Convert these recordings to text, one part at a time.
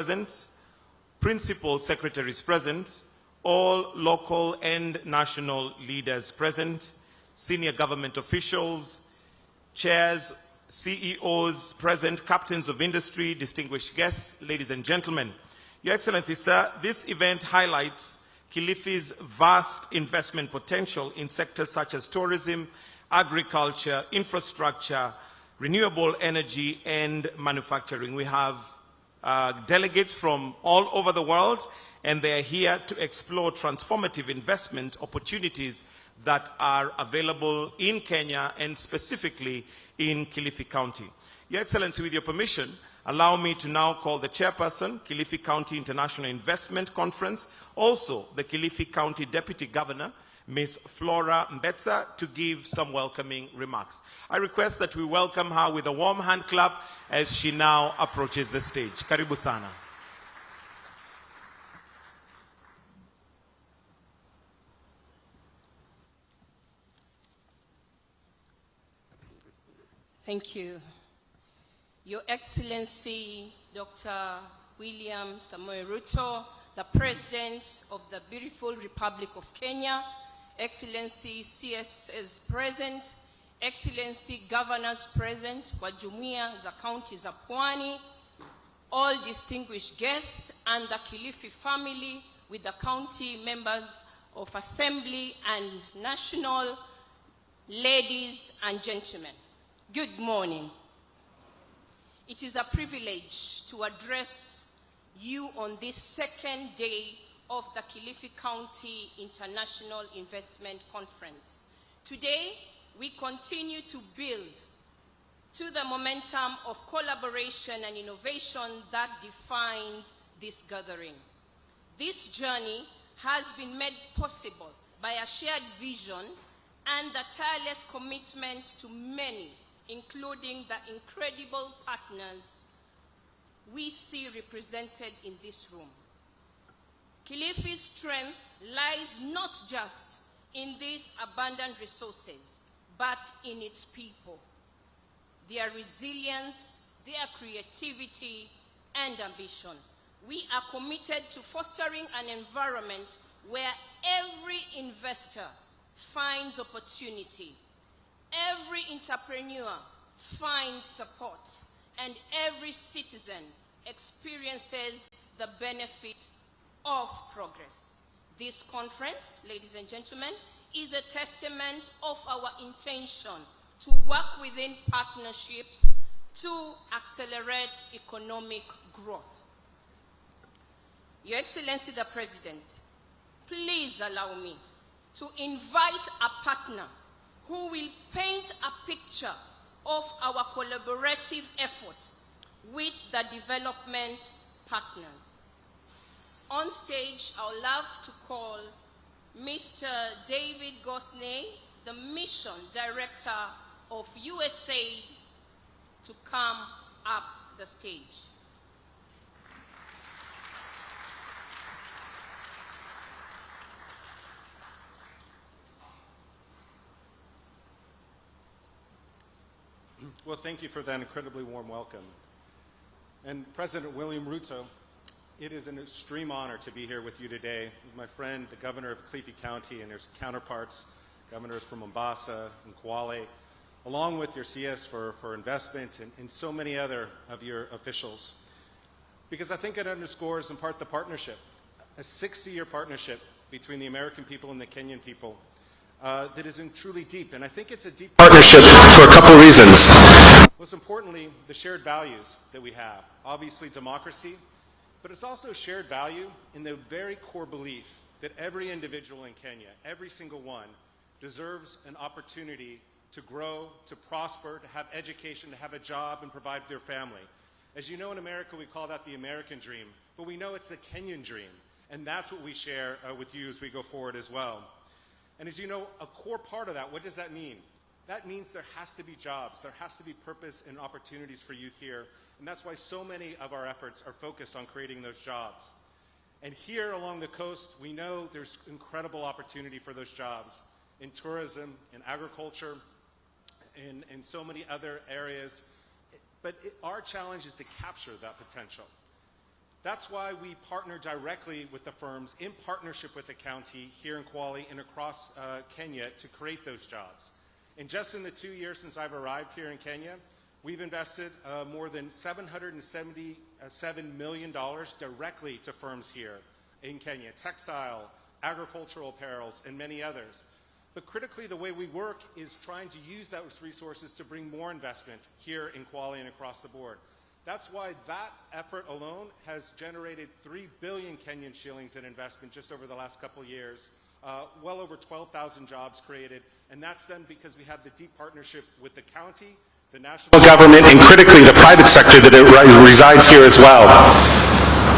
present, principal secretaries present, all local and national leaders present, senior government officials, chairs, CEOs present, captains of industry, distinguished guests, ladies and gentlemen. Your Excellency, sir, this event highlights Kilifi's vast investment potential in sectors such as tourism, agriculture, infrastructure, renewable energy, and manufacturing. We have delegates from all over the world, and they are here to explore transformative investment opportunities that are available in Kenya and specifically in Kilifi County. Your Excellency, with your permission, allow me to now call the chairperson, Kilifi County International Investment Conference, also the Kilifi County Deputy Governor, Ms. Flora Mbetsa, to give some welcoming remarks. I request that we welcome her with a warm hand clap as she now approaches the stage. Karibu sana. Thank you. Your Excellency, Dr. William Samoei Ruto, the President of the beautiful Republic of Kenya, Excellency CSs present, Excellency Governors present, wa Jumuiya za County za Pwani, all distinguished guests and the Kilifi family with the county members of Assembly and National, ladies and gentlemen. Good morning. It is a privilege to address you on this second day of the Kilifi County International Investment Conference. Today, we continue to build to the momentum of collaboration and innovation that defines this gathering. This journey has been made possible by a shared vision and the tireless commitment to many, including the incredible partners we see represented in this room. Kilifi's strength lies not just in these abundant resources, but in its people, their resilience, their creativity, and ambition. We are committed to fostering an environment where every investor finds opportunity, every entrepreneur finds support, and every citizen experiences the benefit of progress. This conference, ladies and gentlemen, is a testament of our intention to work within partnerships to accelerate economic growth. Your Excellency the President, please allow me to invite a partner who will paint a picture of our collaborative effort with the development partners. On stage, I would love to call Mr. David Gosney, the Mission Director of USAID, to come up the stage. Well, thank you for that incredibly warm welcome. And President William Ruto, it is an extreme honor to be here with you today with my friend, the Governor of Kilifi County, and his counterparts, governors from Mombasa and Kwale, along with your CS for investment and so many other of your officials. Because I think it underscores in part the partnership, a 60-year partnership between the American people and the Kenyan people that is truly deep. And I think it's a deep partnership for a couple of reasons. Most importantly, the shared values that we have. Obviously democracy, but it's also shared value in the very core belief that every individual in Kenya, every single one, deserves an opportunity to grow, to prosper, to have education, to have a job, and provide for their family. As you know, in America, we call that the American dream, but we know it's the Kenyan dream, and that's what we share with you as we go forward as well. And as you know, a core part of that, what does that mean? That means there has to be jobs, there has to be purpose and opportunities for youth here, and that's why so many of our efforts are focused on creating those jobs. And here along the coast, we know there's incredible opportunity for those jobs in tourism, in agriculture, in so many other areas. But our challenge is to capture that potential. That's why we partner directly with the firms in partnership with the county here in Kwale and across Kenya to create those jobs. And just in the 2 years since I've arrived here in Kenya, we've invested more than $777 million directly to firms here in Kenya, textile, agricultural apparels, and many others. But critically, the way we work is trying to use those resources to bring more investment here in Kwale and across the board. That's why that effort alone has generated 3 billion Kenyan shillings in investment just over the last couple of years, well over 12,000 jobs created, and that's done because we have the deep partnership with the county, the national government, and critically the private sector that resides here as well.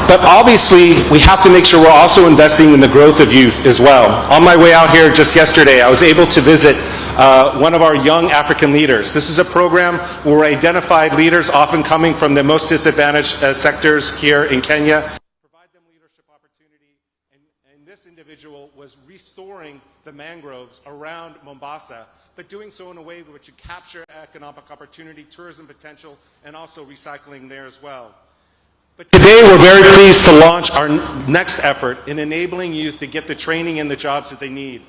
But obviously, we have to make sure we're also investing in the growth of youth as well. On my way out here just yesterday, I was able to visit one of our young African leaders. This is a program where we identified leaders often coming from the most disadvantaged sectors here in Kenya, provide them leadership opportunity, and this individual was restoring the mangroves around Mombasa, but doing so in a way which would capture economic opportunity, tourism potential, and also recycling there as well. But today we're very pleased to launch our next effort in enabling youth to get the training and the jobs that they need,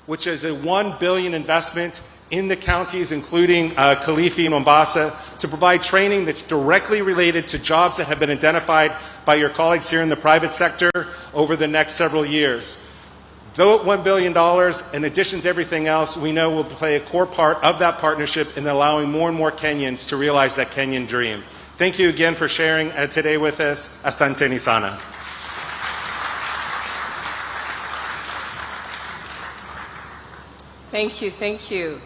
which is a 1 billion investment in the counties, including Kilifi and Mombasa, to provide training that's directly related to jobs that have been identified by your colleagues here in the private sector over the next several years. Though $1 billion, in addition to everything else, we know will play a core part of that partnership in allowing more and more Kenyans to realize that Kenyan dream. Thank you again for sharing today with us. Asante ni sana. Thank you, thank you.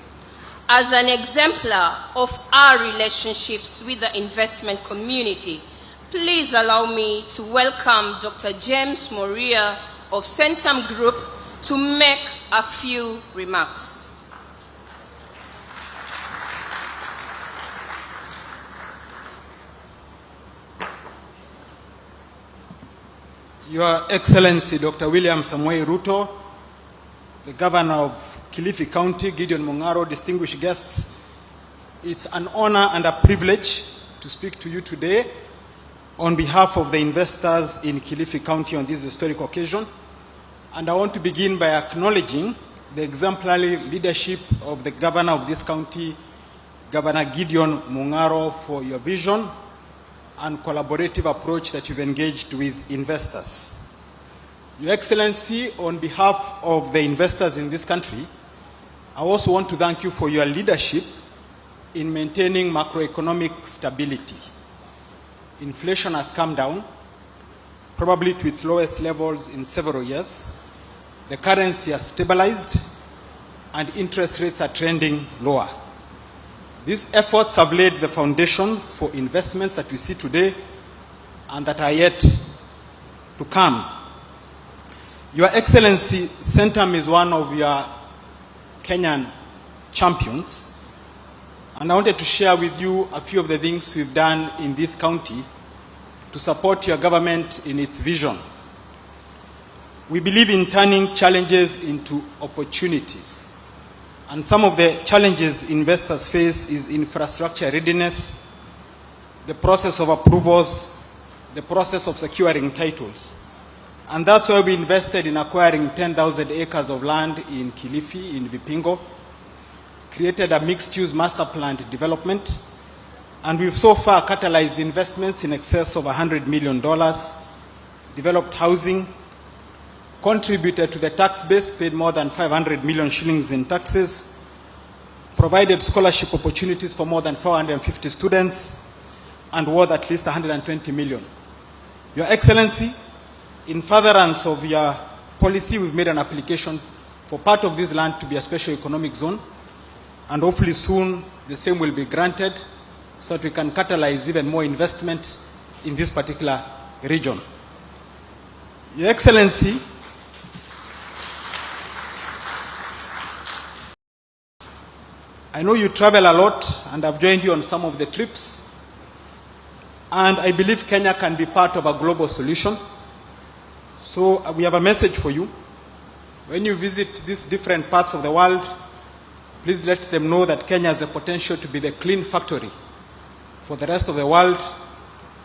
As an exemplar of our relationships with the investment community, please allow me to welcome Dr. James Moria of Centum Group to make a few remarks. Your Excellency Dr. William Samoei Ruto, the Governor of Kilifi County, Gideon Mung'aro, distinguished guests, it's an honor and a privilege to speak to you today on behalf of the investors in Kilifi County on this historic occasion. And I want to begin by acknowledging the exemplary leadership of the Governor of this county, Governor Gideon Mung'aro, for your vision and collaborative approach that you've engaged with investors. Your Excellency, on behalf of the investors in this country, I also want to thank you for your leadership in maintaining macroeconomic stability. Inflation has come down, probably to its lowest levels in several years. The currency has stabilized, and interest rates are trending lower. These efforts have laid the foundation for investments that we see today and that are yet to come. Your Excellency, Centum is one of your Kenyan champions, and I wanted to share with you a few of the things we've done in this county to support your government in its vision. We believe in turning challenges into opportunities. And some of the challenges investors face is infrastructure readiness, the process of approvals, the process of securing titles. And that's why we invested in acquiring 10,000 acres of land in Kilifi, in Vipingo, created a mixed-use master planned development, and we've so far catalyzed investments in excess of $100 million, developed housing, contributed to the tax base, paid more than 500 million shillings in taxes, provided scholarship opportunities for more than 450 students, and worth at least 120 million. Your Excellency, in furtherance of your policy, we've made an application for part of this land to be a special economic zone, and hopefully soon the same will be granted so that we can catalyze even more investment in this particular region. Your Excellency, I know you travel a lot, and I've joined you on some of the trips, and I believe Kenya can be part of a global solution. So we have a message for you. When you visit these different parts of the world, please let them know that Kenya has the potential to be the clean factory for the rest of the world,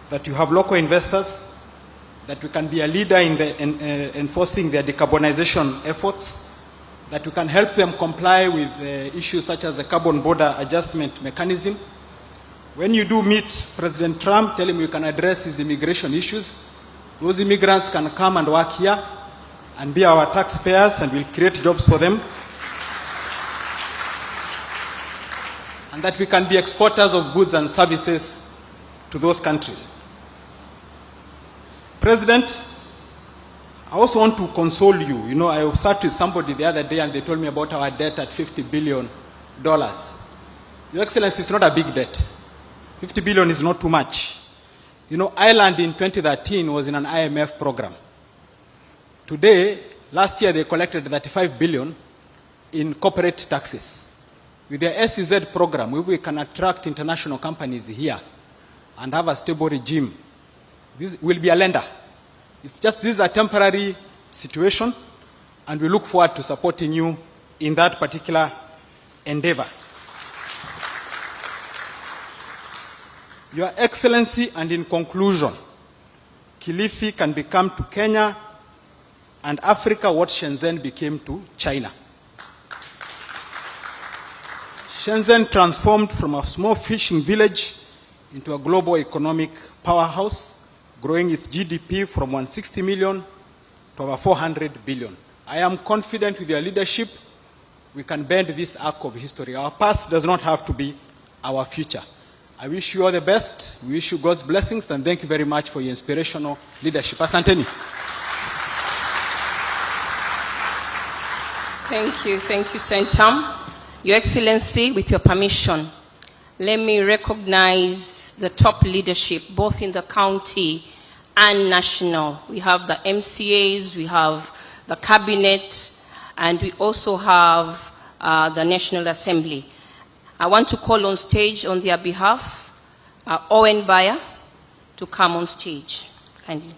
that you have local investors, that we can be a leader in enforcing their decarbonization efforts, that we can help them comply with issues such as the carbon border adjustment mechanism. When you do meet President Trump, tell him you can address his immigration issues. Those immigrants can come and work here and be our taxpayers, and we'll create jobs for them. And that we can be exporters of goods and services to those countries. President, I also want to console you. You know, I sat with somebody the other day and they told me about our debt at $50 billion. Your Excellency, it's not a big debt. 50 billion is not too much. You know, Ireland in 2013 was in an IMF program. Today, last year they collected 35 billion in corporate taxes. With the SEZ program, if we can attract international companies here and have a stable regime, this will be a lender. It's just this is a temporary situation, and we look forward to supporting you in that particular endeavor. Your Excellency, and in conclusion, Kilifi can become to Kenya and Africa what Shenzhen became to China. Shenzhen transformed from a small fishing village into a global economic powerhouse, growing its GDP from 160 million to over 400 billion. I am confident with your leadership, we can bend this arc of history. Our past does not have to be our future. I wish you all the best. We wish you God's blessings, and thank you very much for your inspirational leadership. Asanteni. Thank you, Senator. Your Excellency, with your permission, let me recognize the top leadership, both in the county and national. We have the MCAs, we have the cabinet, and we also have the National Assembly. I want to call on stage on their behalf, Owen Bayer, to come on stage, kindly.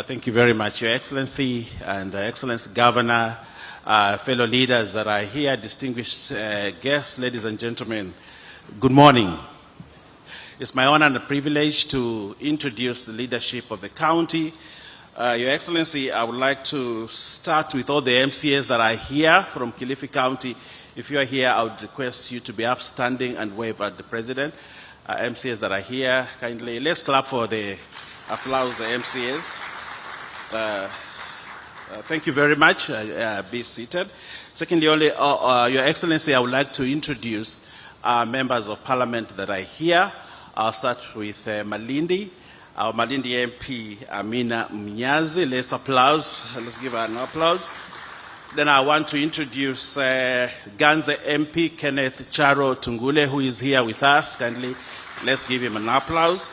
Thank you very much, Your Excellency and Excellency Governor, fellow leaders that are here, distinguished guests, ladies and gentlemen, good morning. It's my honor and a privilege to introduce the leadership of the county. Your Excellency, I would like to start with all the MCAs that are here from Kilifi County. If you are here, I would request you to be upstanding and wave at the President. MCAs that are here, kindly, let's clap for the applause, the MCAs. Thank you very much. Be seated. Secondly, Your Excellency, I would like to introduce members of Parliament that are here. I'll start with Malindi, our Malindi MP, Amina Mnyazi. Let's applause. Let's give her an applause. Then I want to introduce Ganze MP, Kenneth Charo Tungule, who is here with us. Kindly, let's give him an applause.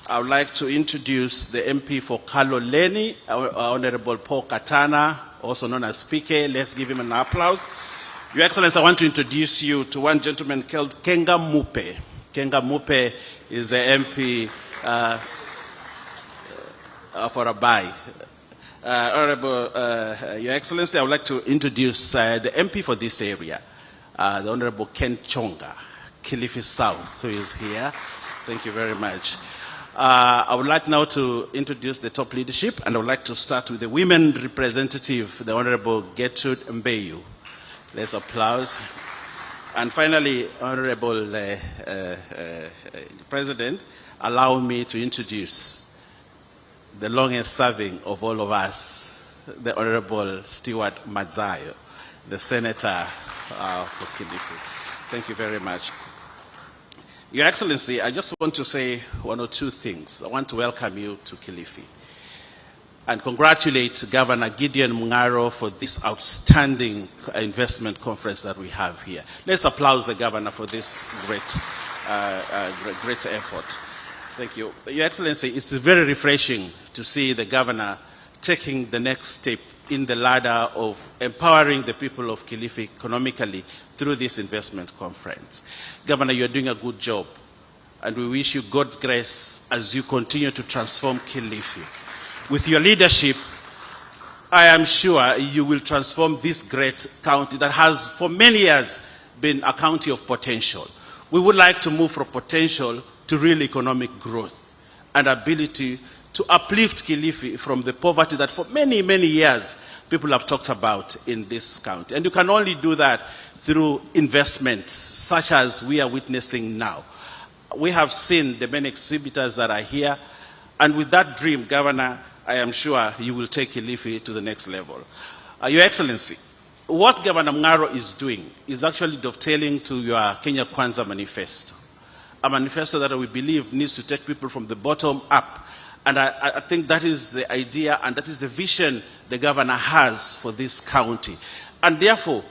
I would like to introduce the MP for Kaloleni, Honorable Paul Katana, also known as PK. Let's give him an applause. Your Excellency, I want to introduce you to one gentleman called Kenga Mupe. Kenga Mupe is the MP for Abai. Honorable Your Excellency, I would like to introduce the MP for this area, the Honorable Ken Chonga, Kilifi South, who is here. Thank you very much. I would like now to introduce the top leadership, and I would like to start with the women representative, the Honorable Gertrude Mbeyu. Let's applause. And finally, Honorable President, allow me to introduce the longest serving of all of us, the Honorable Stewart Mazayo, the Senator for Kilifi. Thank you very much. Your Excellency, I just want to say one or two things. I want to welcome you to Kilifi and congratulate Governor Gideon Mungaro for this outstanding investment conference that we have here. Let's applaud the Governor for this great effort. Thank you. Your Excellency, it's very refreshing to see the Governor taking the next step in the ladder of empowering the people of Kilifi economically through this investment conference. Governor, you're doing a good job, and we wish you God's grace as you continue to transform Kilifi. With your leadership, I am sure you will transform this great county that has for many years been a county of potential. We would like to move from potential to real economic growth and ability to uplift Kilifi from the poverty that for many, many years people have talked about in this county. And you can only do that through investments such as we are witnessing now. We have seen the many exhibitors that are here, and with that dream, Governor, I am sure you will take Kilifi to the next level. Your Excellency, what Governor Mung'aro is doing is actually dovetailing to your Kenya Kwanza manifesto, a manifesto that we believe needs to take people from the bottom up. And I think that is the idea and that is the vision the governor has for this county. And therefore,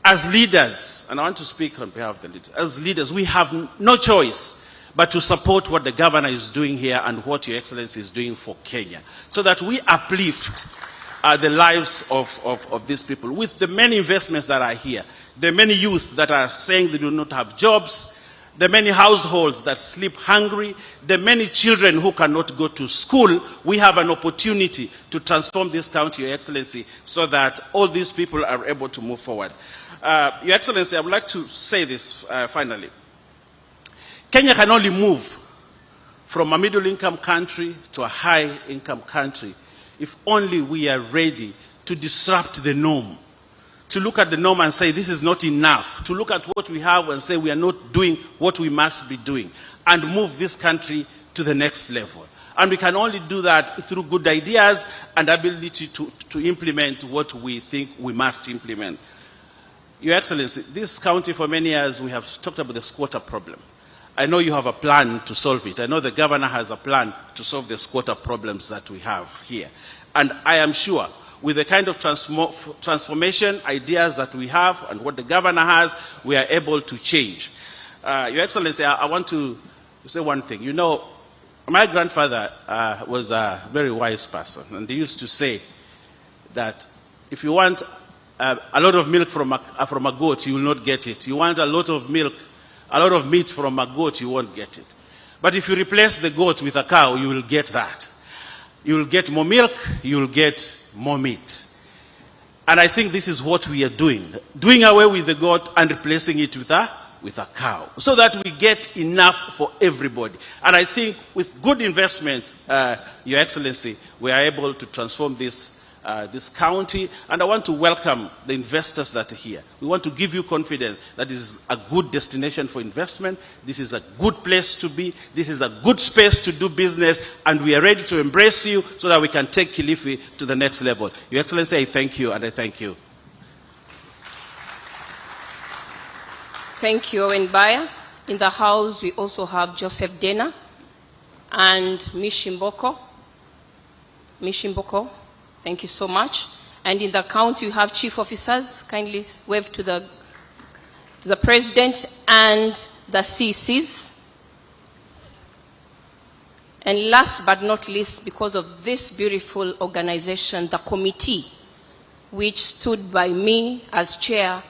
as leaders, and I want to speak on behalf of the leaders, as leaders, we have no choice but to support what the governor is doing here and what Your Excellency is doing for Kenya, so that we uplift the lives of these people. With the many investments that are here, the many youth that are saying they do not have jobs, the many households that sleep hungry, the many children who cannot go to school, we have an opportunity to transform this county, Your Excellency, so that all these people are able to move forward. Your Excellency, I would like to say this finally. Kenya can only move from a middle-income country to a high-income country if only we are ready to disrupt the norm, to look at the norm and say this is not enough, to look at what we have and say we are not doing what we must be doing, and move this country to the next level. And we can only do that through good ideas and ability to implement what we think we must implement. Your Excellency, this county for many years we have talked about the squatter problem. I know you have a plan to solve it. I know the governor has a plan to solve the squatter problems that we have here. And I am sure with the kind of transformation ideas that we have and what the governor has, we are able to change. Your Excellency, I want to say one thing. You know, my grandfather was a very wise person, and he used to say that if you want a lot of milk from a goat, you will not get it. You want a lot of meat from a goat, you won't get it. But if you replace the goat with a cow, you will get that. You will get more milk, you will get more meat. And I think this is what we are doing away with the goat and replacing it with a cow, so that we get enough for everybody. And I think with good investment, Your Excellency, we are able to transform this county, and I want to welcome the investors that are here. We want to give you confidence that this is a good destination for investment, this is a good place to be, this is a good space to do business, and we are ready to embrace you so that we can take Kilifi to the next level. Your Excellency, I thank you, and I thank you. Thank you, Owen Baya. In the House, we also have Joseph Dena and Mishimboko. Thank you so much. And in the county, you have chief officers. Kindly wave to the president and the CCs. And last but not least, because of this beautiful organization, the committee, which stood by me as chair,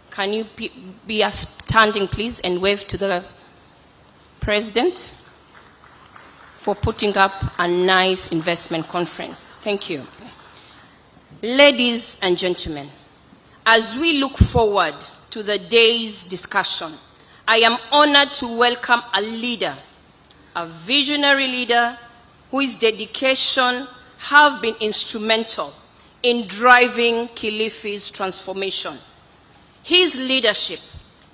can you be standing, please, and wave to the president for putting up a nice investment conference. Thank you. Ladies and gentlemen, as we look forward to the day's discussion, I am honored to welcome a leader, a visionary leader whose dedication have been instrumental in driving Kilifi's transformation. His leadership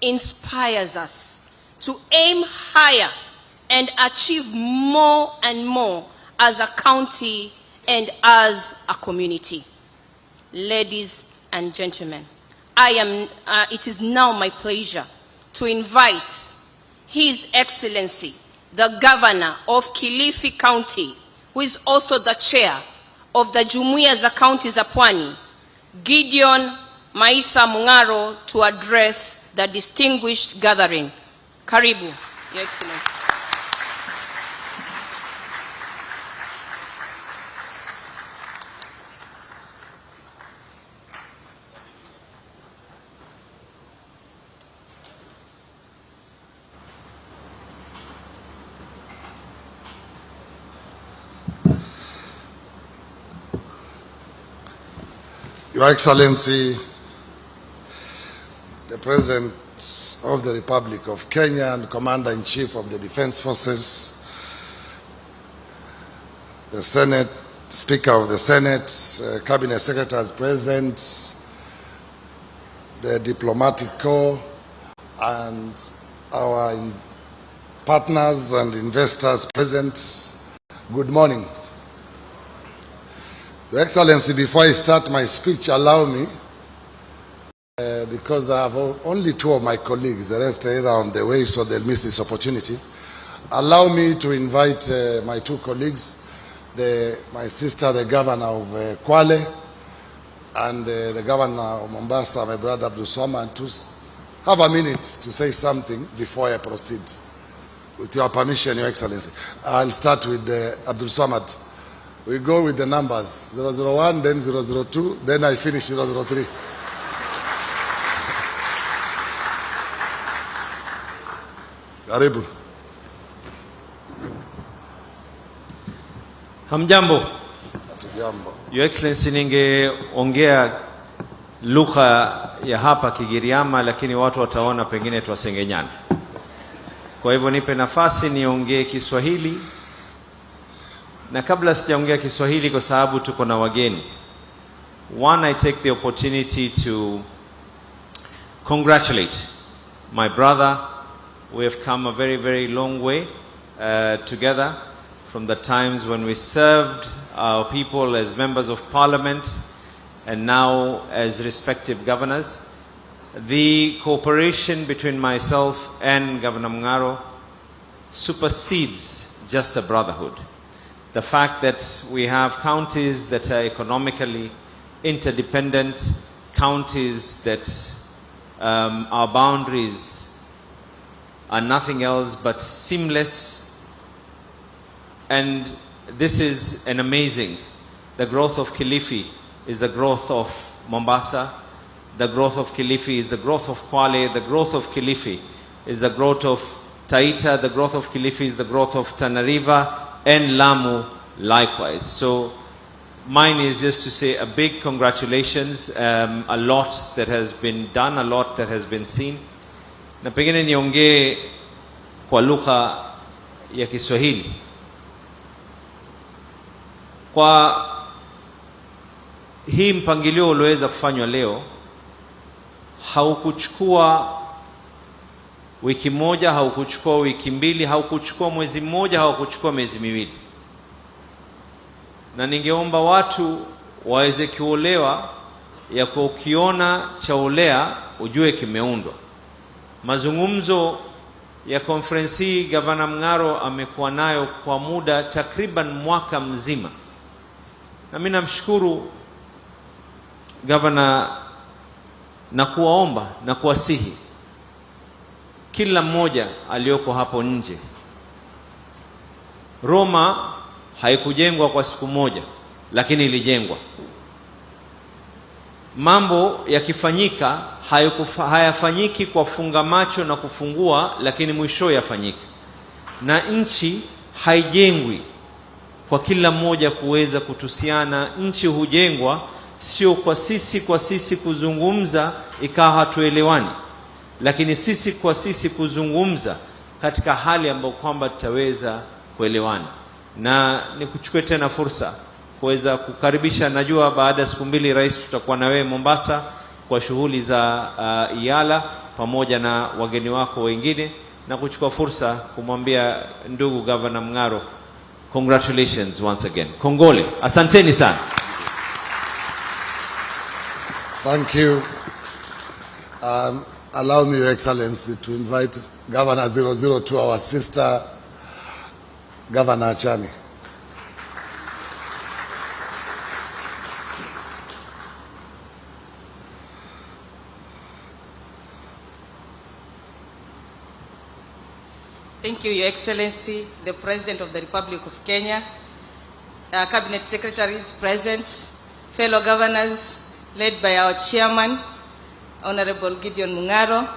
inspires us to aim higher and achieve more and more as a county and as a community. Ladies and gentlemen, it is now my pleasure to invite His Excellency, the Governor of Kilifi County, who is also the chair of the Jumuiya za County za Pwani, Gideon Maitha Mung'aro, to address the distinguished gathering. Karibu, Your Excellency. Your Excellency, the President of the Republic of Kenya and Commander-in-Chief of the Defense Forces, the Senate, Speaker of the Senate, Cabinet Secretaries present, the Diplomatic Corps, and our partners and investors present, good morning. Your Excellency, before I start my speech, allow me, because I have only two of my colleagues, the rest are either on the way, so they'll miss this opportunity. Allow me to invite my two colleagues, my sister, the Governor of Kwale, and the Governor of Mombasa, my brother Abdul Swamad, to have a minute to say something before I proceed. With your permission, Your Excellency. I'll start with Abdul Swamad. We go with the numbers, 001, then 002, then I finish 003. Karibu. Hamjambo. Hatujambo. Your Excellency, ningeongea lugha ya hapa Kigiriama, lakini watu wataona pengine tuwasengenyana. Kwa hivyo nipe nafasi niongee Kiswahili. Na kabla sijaongea Kiswahili kwa sababu tuko na wageni. One, I take the opportunity to congratulate my brother. We have come a very, very long way together from the times when we served our people as members of parliament and now as respective governors. The cooperation between myself and Governor Mungaro supersedes just a brotherhood. The fact that we have counties that are economically interdependent, counties that our boundaries are nothing else but seamless, and this is an amazing. The growth of Kilifi is the growth of Mombasa. The growth of Kilifi is the growth of Kwale. The growth of Kilifi is the growth of Taita. The growth of Kilifi is the growth of Tana River and Lamu likewise. So mine is just to say a big congratulations. A lot that has been done, a lot that has been seen. Na pengine niongee kwa lugha ya Kiswahili. Kwa hii mpangilio ulioweza kufanywa leo haukuchukua wiki moja, haukuchukua wiki mbili, haukuchukua mwezi mmoja, haukuchukua miezi miwili. Na ningeomba watu waweze kuolewa ya kwa ukiona chaolea ujue kimeundwa. Mazungumzo ya konferensi hii Gavana Mungaro amekuwa nayo kwa muda takriban mwaka mzima. Na mimi namshukuru Gavana na kuwaomba na kuwasihi kila mmoja aliyoko hapo nje. Roma haikujengwa kwa siku moja, lakini ilijengwa. Mambo yakifanyika hayafanyiki kwa funga macho na kufungua, lakini mwisho yafanyika. Na nchi haijengwi kwa kila mmoja kuweza kutusiana. Nchi hujengwa sio kwa sisi kuzungumza ikawa hatuelewani, lakini sisi kwa sisi kuzungumza katika hali ambayo kwamba tutaweza kuelewana. Na nikuchukue tena fursa kuweza kukaribisha, najua baada ya siku mbili rais tutakuwa na wewe Mombasa kwa shughuli za Iala pamoja na wageni wako wengine, na kuchukua fursa kumwambia ndugu Governor Mungaro, congratulations once again. Kongole. Asanteni sana. Thank you. Allow me, Your Excellency, to invite Governor 002, our sister, Governor Achani. Thank you, Your Excellency, the President of the Republic of Kenya, Cabinet Secretaries present, fellow governors, led by our Chairman, Honorable Gideon Mungaro,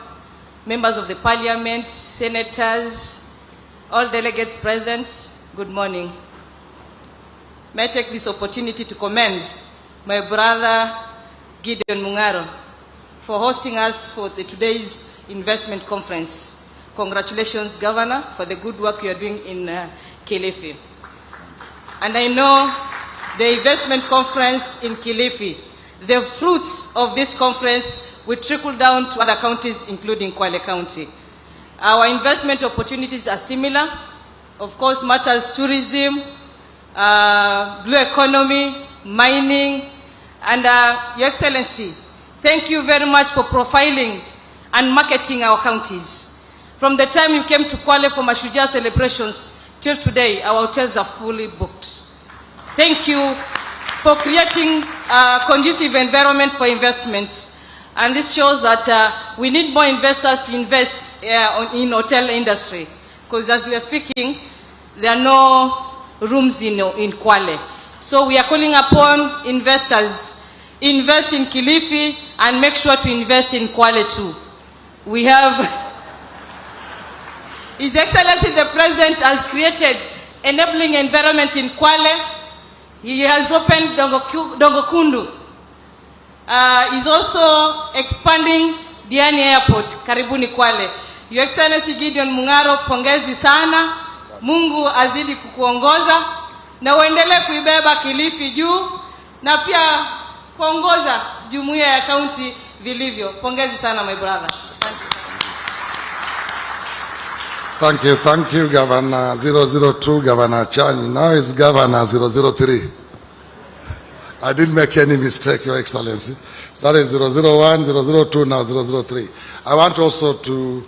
members of the Parliament, senators, all delegates present, good morning. May I take this opportunity to commend my brother, Gideon Mungaro, for hosting us for today's investment conference. Congratulations, Governor, for the good work you are doing in Kilifi. And I know the investment conference in Kilifi, the fruits of this conference will trickle down to other counties, including Kwale County. Our investment opportunities are similar. Of course, matters tourism, blue economy, mining, and Your Excellency, thank you very much for profiling and marketing our counties. From the time you came to Kwale for Mashujaa celebrations till today, our hotels are fully booked. Thank you for creating a conducive environment for investment. And this shows that we need more investors to invest in hotel industry. Because as we are speaking, there are no rooms in Kwale. So we are calling upon investors, invest in Kilifi and make sure to invest in Kwale too. We have, His Excellency the President has created enabling environment in Kwale. He has opened Dongokundu. He's also expanding Diani Airport, Karibuni Kwale. Your Excellency Gideon Mungaro, pongezi sana. Mungu azidi kukuongoza na uendelee kuibeba Kilifi juu na pia kuongoza jumuiya ya kaunti vilivyo. Pongezi sana, my brother. Thank you, Governor 002, Governor Chani. Now it's Governor 003. I didn't make any mistake, Your Excellency. Started 001, 002, now 003. I want also to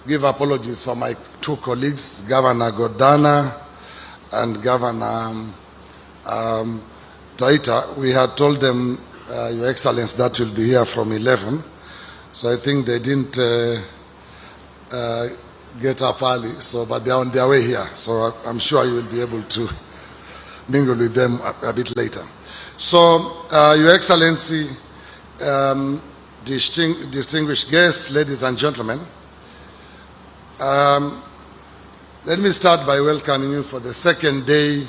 give apologies for my two colleagues, Governor Godana and Governor Taita. We had told them, Your Excellency, that will be here from 11. So I think they didn't get up early, but they're on their way here. So I'm sure you will be able to mingle with them a bit later. So, Your Excellency, distinguished guests, ladies and gentlemen, let me start by welcoming you for the second day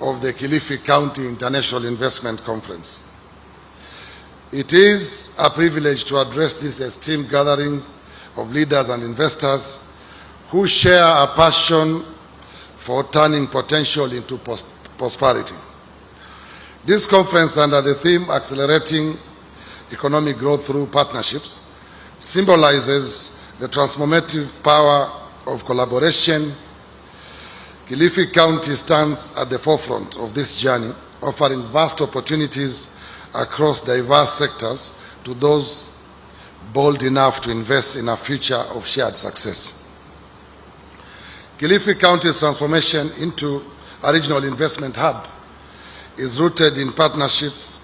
of the Kilifi County International Investment Conference. It is a privilege to address this esteemed gathering of leaders and investors who share a passion for turning potential into prosperity. This conference, under the theme Accelerating Economic Growth Through Partnerships, symbolizes the transformative power of collaboration. Kilifi County stands at the forefront of this journey, offering vast opportunities across diverse sectors to those bold enough to invest in a future of shared success. Kilifi County's transformation into a regional investment hub is rooted in partnerships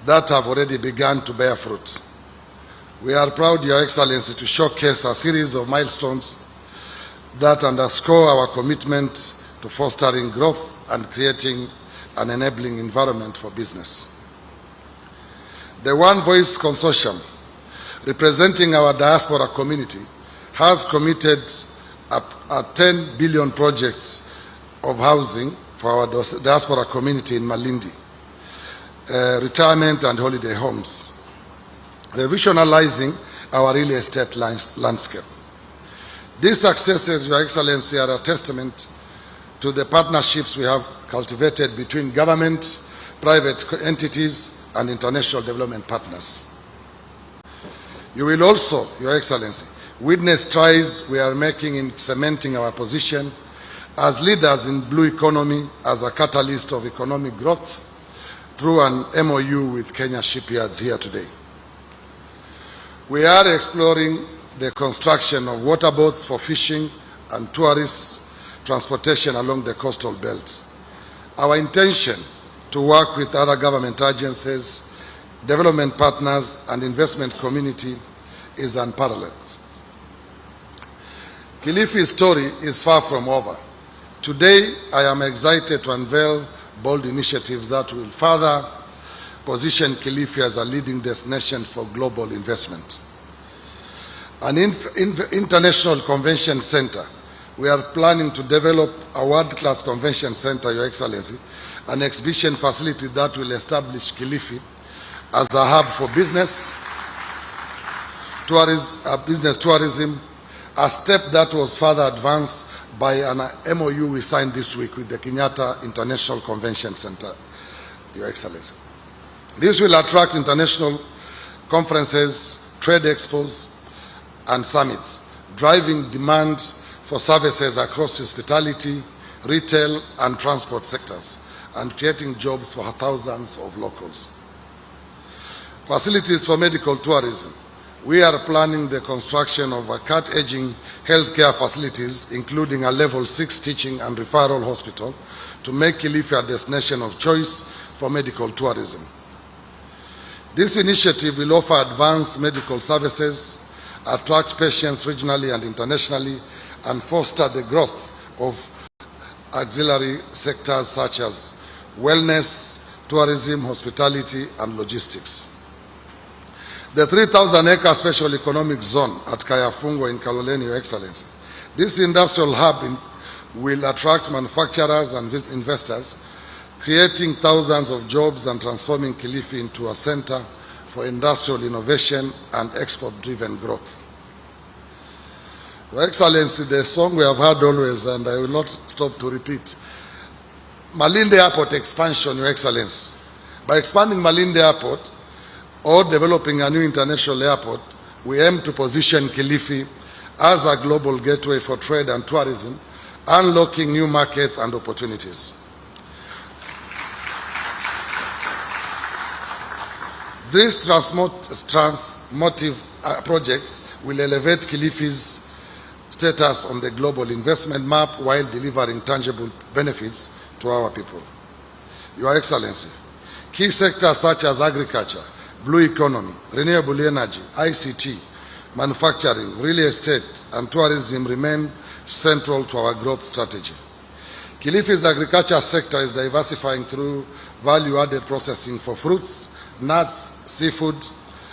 that have already begun to bear fruit. We are proud, Your Excellency, to showcase a series of milestones that underscore our commitment to fostering growth and creating an enabling environment for business. The One Voice Consortium, representing our diaspora community, has committed a 10 billion projects of housing for our diaspora community in Malindi, retirement and holiday homes, revolutionizing our real estate landscape. These successes, Your Excellency, are a testament to the partnerships we have cultivated between government, private entities, and international development partners. You will also, Your Excellency, witness strides we are making in cementing our position as leaders in blue economy as a catalyst of economic growth through an MOU with Kenya shipyards here today. We are exploring the construction of water boats for fishing and tourist transportation along the coastal belt. Our intention to work with other government agencies, development partners, and investment community is unparalleled. Kilifi's story is far from over. Today, I am excited to unveil bold initiatives that will further position Kilifi as a leading destination for global investment. An international convention center. We are planning to develop a world-class convention center, Your Excellency, an exhibition facility that will establish Kilifi as a hub for business tourism, a step that was further advanced by an MOU we signed this week with the Kenyatta International Convention Center, Your Excellency. This will attract international conferences, trade expos, and summits, driving demand for services across hospitality, retail, and transport sectors, and creating jobs for thousands of locals. Facilities for medical tourism. We are planning the construction of a cutting-edge healthcare facilities, including a level 6 teaching and referral hospital, to make Kilifi a destination of choice for medical tourism. This initiative will offer advanced medical services, attract patients regionally and internationally, and foster the growth of auxiliary sectors such as wellness, tourism, hospitality, and logistics. The 3,000-acre special economic zone at Kayafungo in Kaloleni, Your Excellency. This industrial hub will attract manufacturers and investors, creating thousands of jobs and transforming Kilifi into a center for industrial innovation and export-driven growth. Your Excellency, the song we have heard always, and I will not stop to repeat, Malindi Airport expansion, Your Excellency. By expanding Malindi Airport, or developing a new international airport, we aim to position Kilifi as a global gateway for trade and tourism, unlocking new markets and opportunities. These transformative projects will elevate Kilifi's status on the global investment map while delivering tangible benefits to our people. Your Excellency, key sectors such as agriculture, blue economy, renewable energy, ICT, manufacturing, real estate, and tourism remain central to our growth strategy. Kilifi's agriculture sector is diversifying through value-added processing for fruits, nuts, seafood,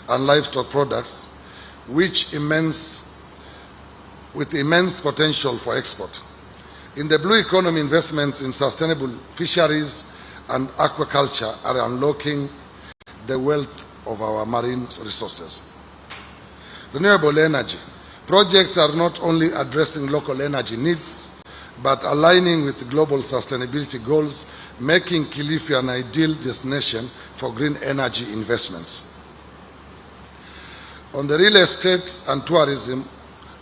and livestock products, with immense potential for export. In the blue economy, investments in sustainable fisheries and aquaculture are unlocking the wealth of our marine resources. Renewable energy. Projects are not only addressing local energy needs, but aligning with global sustainability goals, making Kilifi an ideal destination for green energy investments. On the real estate and tourism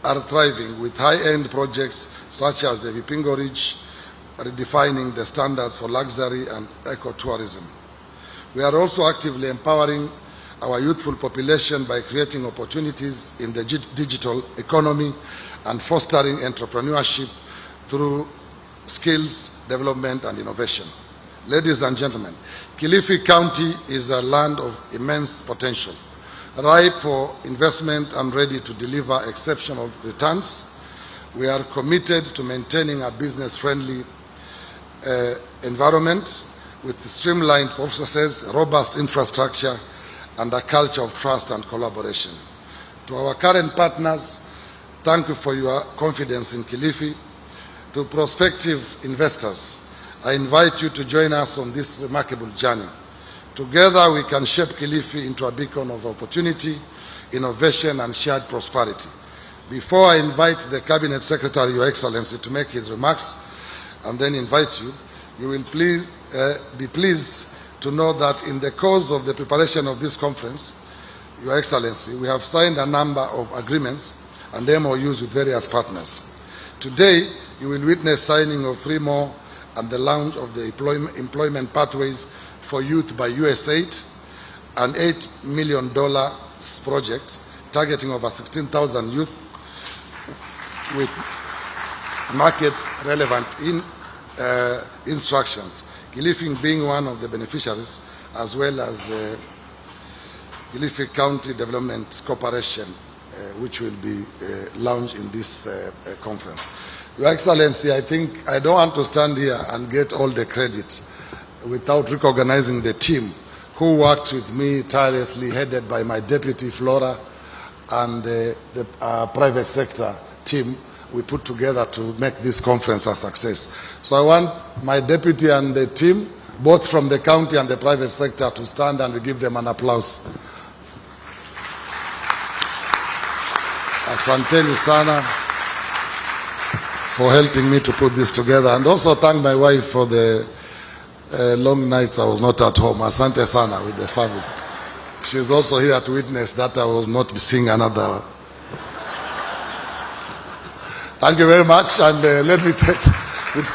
are thriving with high-end projects such as the Vipingo Ridge, redefining the standards for luxury and ecotourism. We are also actively empowering our youthful population by creating opportunities in the digital economy and fostering entrepreneurship through skills development and innovation. Ladies and gentlemen, Kilifi County is a land of immense potential, ripe for investment and ready to deliver exceptional returns. We are committed to maintaining a business-friendly environment with streamlined processes, robust infrastructure, and a culture of trust and collaboration. To our current partners, thank you for your confidence in Kilifi. To prospective investors, I invite you to join us on this remarkable journey. Together, we can shape Kilifi into a beacon of opportunity, innovation, and shared prosperity. Before I invite the Cabinet Secretary, Your Excellency, to make his remarks, and then invite you, you will be pleased to know that in the course of the preparation of this conference, Your Excellency, we have signed a number of agreements and MOUs with various partners. Today, you will witness signing of 3 more and the launch of the employment pathways for youth by USAID, an $8 million project targeting over 16,000 youth with market-relevant instructions, Kilifi being one of the beneficiaries, as well as Kilifi County Development Corporation, which will be launched in this conference. Your Excellency, I think I don't want to stand here and get all the credit without recognizing the team who worked with me tirelessly, headed by my deputy Flora and the private sector team we put together to make this conference a success. So I want my deputy and the team both from the county and the private sector, to stand and we give them an applause. Asanteni sana for helping me to put this together, and also thank my wife for the long nights I was not at home. Asante sana with the family. She's also here to witness that I was not seeing another. Thank you very much, and let me take this.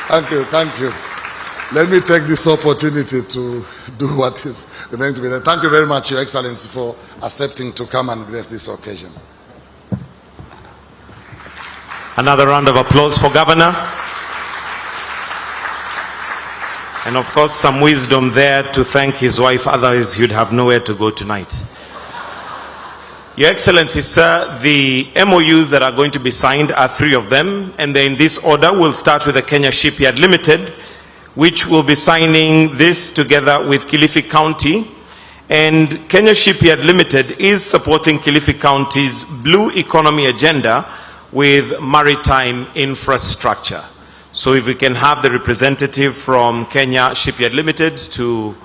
Thank you. Let me take this opportunity to do what is remaining to be done. Thank you very much, Your Excellency, for accepting to come and grace this occasion. Another round of applause for Governor. And of course, some wisdom there to thank his wife, otherwise you'd have nowhere to go tonight. Your Excellency, sir, the MOUs that are going to be signed are 3 of them, and they're in this order. We'll start with the Kenya Shipyard Limited, which will be signing this together with Kilifi County. And Kenya Shipyard Limited is supporting Kilifi County's blue economy agenda with maritime infrastructure. So if we can have the representative from Kenya Shipyard Limited to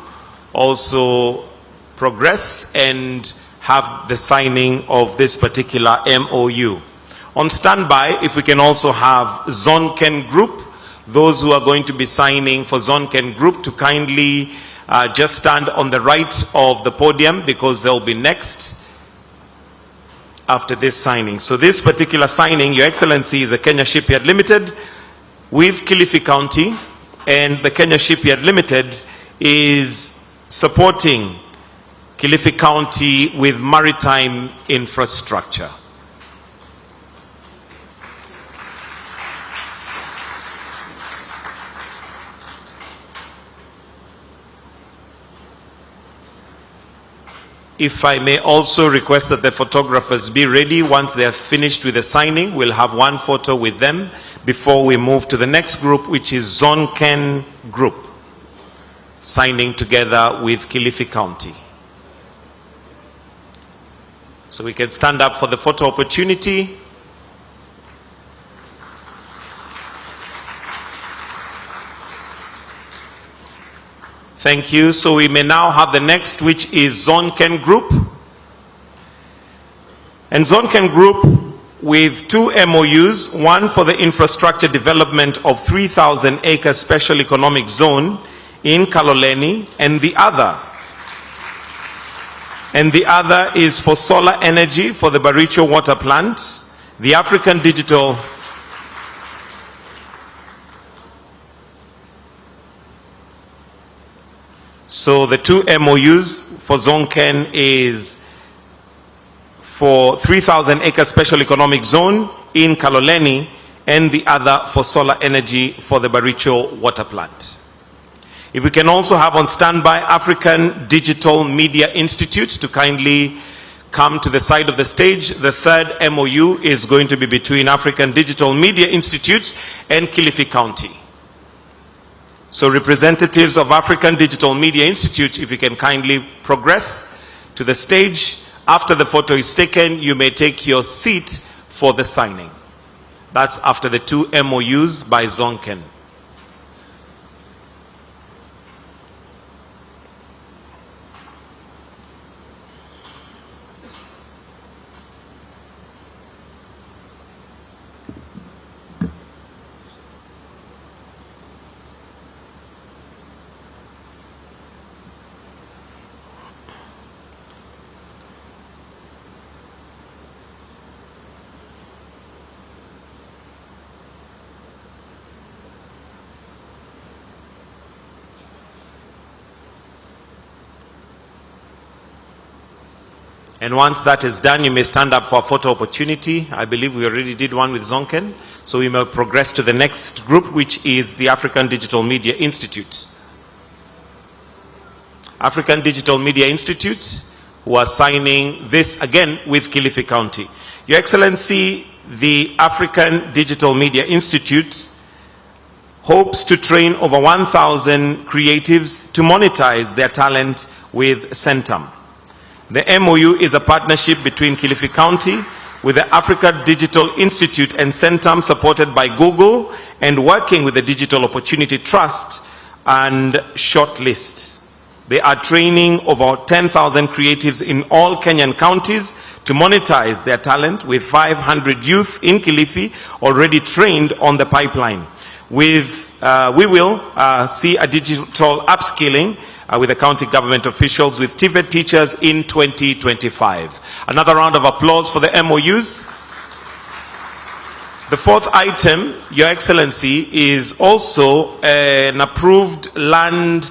also progress and have the signing of this particular MOU. On standby, if we can also have Zonken Group, those who are going to be signing for Zonken Group, to kindly just stand on the right of the podium, because they'll be next after this signing. So this particular signing, Your Excellency, is the Kenya Shipyard Limited with Kilifi County, and the Kenya Shipyard Limited is supporting Kilifi County with maritime infrastructure. If I may also request that the photographers be ready. Once they are finished with the signing, we'll have one photo with them before we move to the next group, which is Zonken Group, signing together with Kilifi County. So we can stand up for the photo opportunity. Thank you. So we may now have the next, which is Zonken Group. And Zonken Group with 2 MOUs, one for the infrastructure development of 3,000-acre special economic zone in Kaloleni, and the other is for solar energy for the Baricho water plant. The African Digital So the 2 MOUs for Zonken is for 3,000-acre special economic zone in Kaloleni, and the other for solar energy for the Baricho water plant. If we can also have on standby African Digital Media Institute to kindly come to the side of the stage. The 3rd MOU is going to be between African Digital Media Institute and Kilifi County. So representatives of African Digital Media Institute, if you can kindly progress to the stage. After the photo is taken, you may take your seat for the signing. That's after the 2 MOUs by Zonken. And once that is done, you may stand up for a photo opportunity. I believe we already did one with Zonken. So we may progress to the next group, which is the African Digital Media Institute. African Digital Media Institute, who are signing this again with Kilifi County. Your Excellency, the African Digital Media Institute hopes to train over 1,000 creatives to monetize their talent with Centum. The MOU is a partnership between Kilifi County with the Africa Digital Institute and Centum, supported by Google, and working with the Digital Opportunity Trust and shortlist. They are training over 10,000 creatives in all Kenyan counties to monetize their talent, with 500 youth in Kilifi already trained on the pipeline. We will see a digital upskilling with the county government officials with TVET teachers in 2025. Another round of applause for the MOUs. The fourth item, Your Excellency, is also an approved land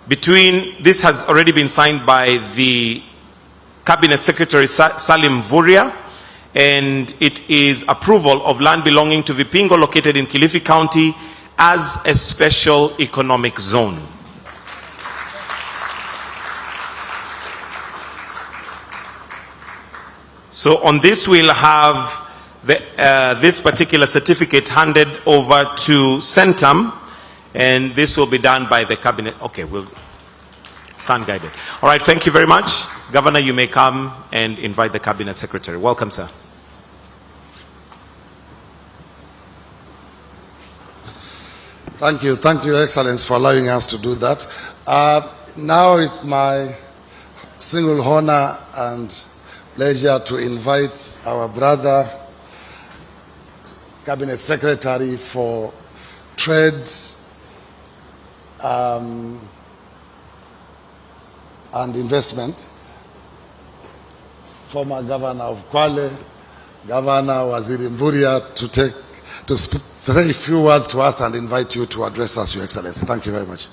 this has already been signed by the Cabinet Secretary Salim Vuria, and it is approval of land belonging to Vipingo located in Kilifi County as a special economic zone. So on this, we'll have this particular certificate handed over to Centum, and this will be done by the Cabinet. Okay, we'll stand guided. All right, thank you very much. Governor, you may come and invite the Cabinet Secretary. Welcome, sir. Thank you, Your Excellency, for allowing us to do that. Now it's my single honor and pleasure to invite our brother, Cabinet Secretary for Trade and Investment, former Governor of Kwale, Governor Waziri Mvuria, to say a few words to us and invite you to address us, Your Excellency. Thank you very much.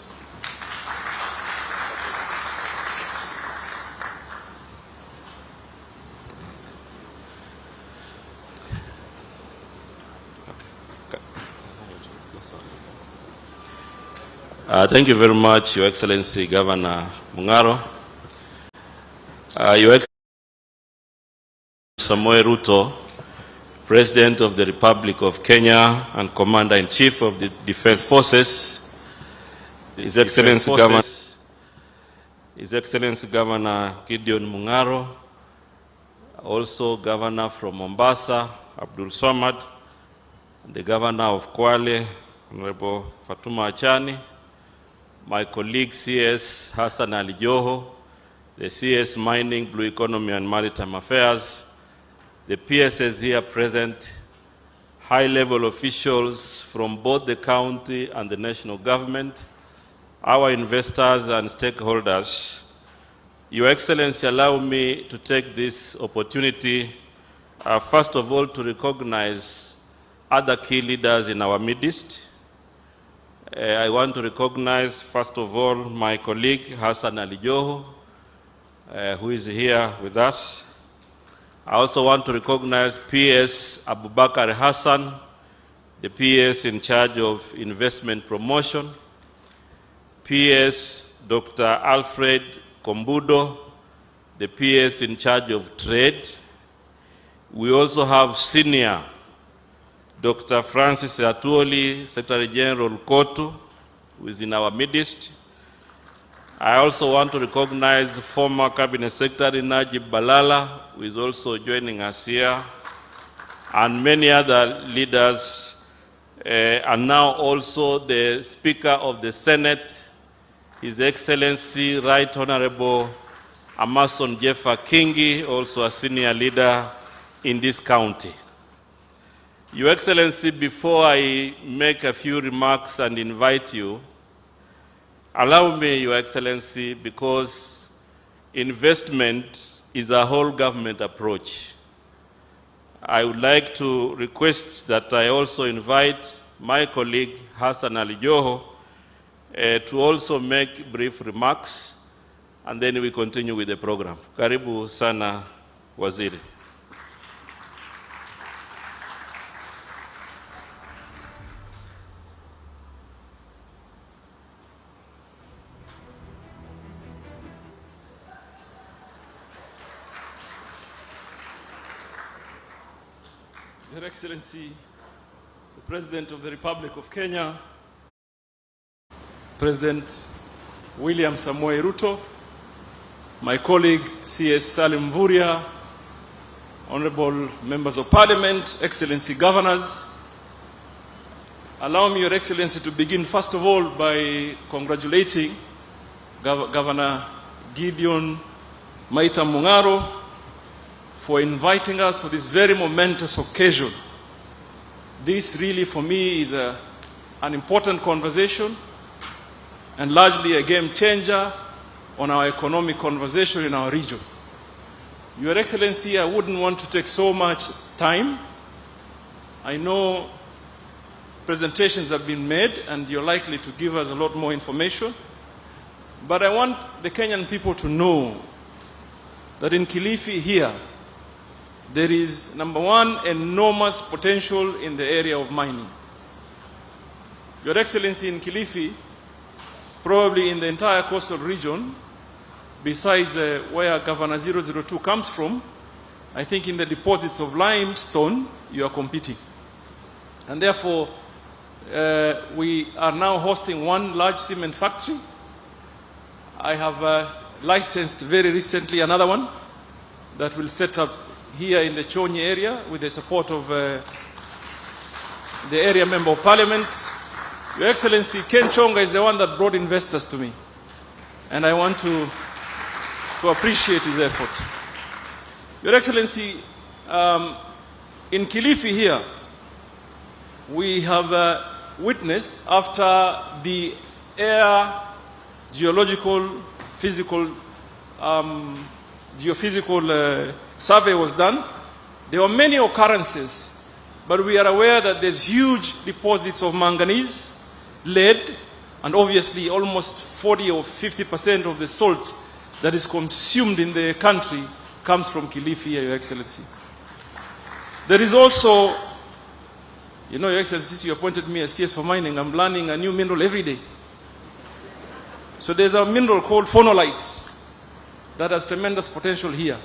Thank you very much, Your Excellency Governor Mungaro. Your Excellency Samoei Ruto, President of the Republic of Kenya and Commander-in-Chief of the Defense Forces, His Excellency Governor Gideon Mungaro, also Governor from Mombasa, Abdul Swamad, the Governor of Kwale, Honorable Fatuma Achani, my colleague CS Hassan Ali Joho, the CS Mining, Blue Economy and Maritime Affairs, the PSS here present, high-level officials from both the county and the national government, our investors and stakeholders. Your Excellency, allow me to take this opportunity, first of all, to recognize other key leaders in our midst. I want to recognize, first of all, my colleague, Hassan Ali Joho, who is here with us. I also want to recognize PS Abubakar Hassan, the PS in charge of investment promotion, PS Dr. Alfred Kombudo, the PS in charge of trade. We also have senior Dr. Francis Atuoli, Secretary General Kotu, who is in our midst. I also want to recognize former Cabinet Secretary Najib Balala, who is also joining us here, and many other leaders, and now also the Speaker of the Senate, His Excellency Right Honorable Amason Jeffa Kingi, also a senior leader in this county. Your Excellency, before I make a few remarks and invite you, allow me, Your Excellency, because investment is a whole government approach. I would like to request that I also invite my colleague Hassan Ali Joho to also make brief remarks, and then we continue with the program. Karibu sana, Waziri. Your Excellency, the President of the Republic of Kenya, President William Samoei Ruto, my colleague CS Salim Vuria, Honorable Members of Parliament, Excellency Governors, allow me, Your Excellency, to begin first of all by congratulating Governor Gideon Maitha Mung'aro for inviting us for this very momentous occasion. This really, for me, is an important conversation and largely a game changer on our economic conversation in our region. Your Excellency, I wouldn't want to take so much time. I know presentations have been made and you're likely to give us a lot more information. But I want the Kenyan people to know that in Kilifi here, there is, number one, enormous potential in the area of mining. Your Excellency, in Kilifi, probably in the entire coastal region, besides where Governor 002 comes from, I think in the deposits of limestone, you are competing. And therefore, we are now hosting one large cement factory. I have licensed very recently another one that will set up here in the Chonyi area with the support of the area member of parliament. Your Excellency, Ken Chonga is the one that brought investors to me. And I want to appreciate his effort. Your Excellency, in Kilifi here, we have witnessed after the air geological, physical, geophysical survey was done, there were many occurrences, but we are aware that there's huge deposits of manganese, lead, and obviously almost 40 or 50% of the salt that is consumed in the country comes from Kilifi, Your Excellency. There is also, you know, Your Excellency, since you appointed me as CS for mining, I'm learning a new mineral every day. So there's a mineral called phonolites that has tremendous potential here.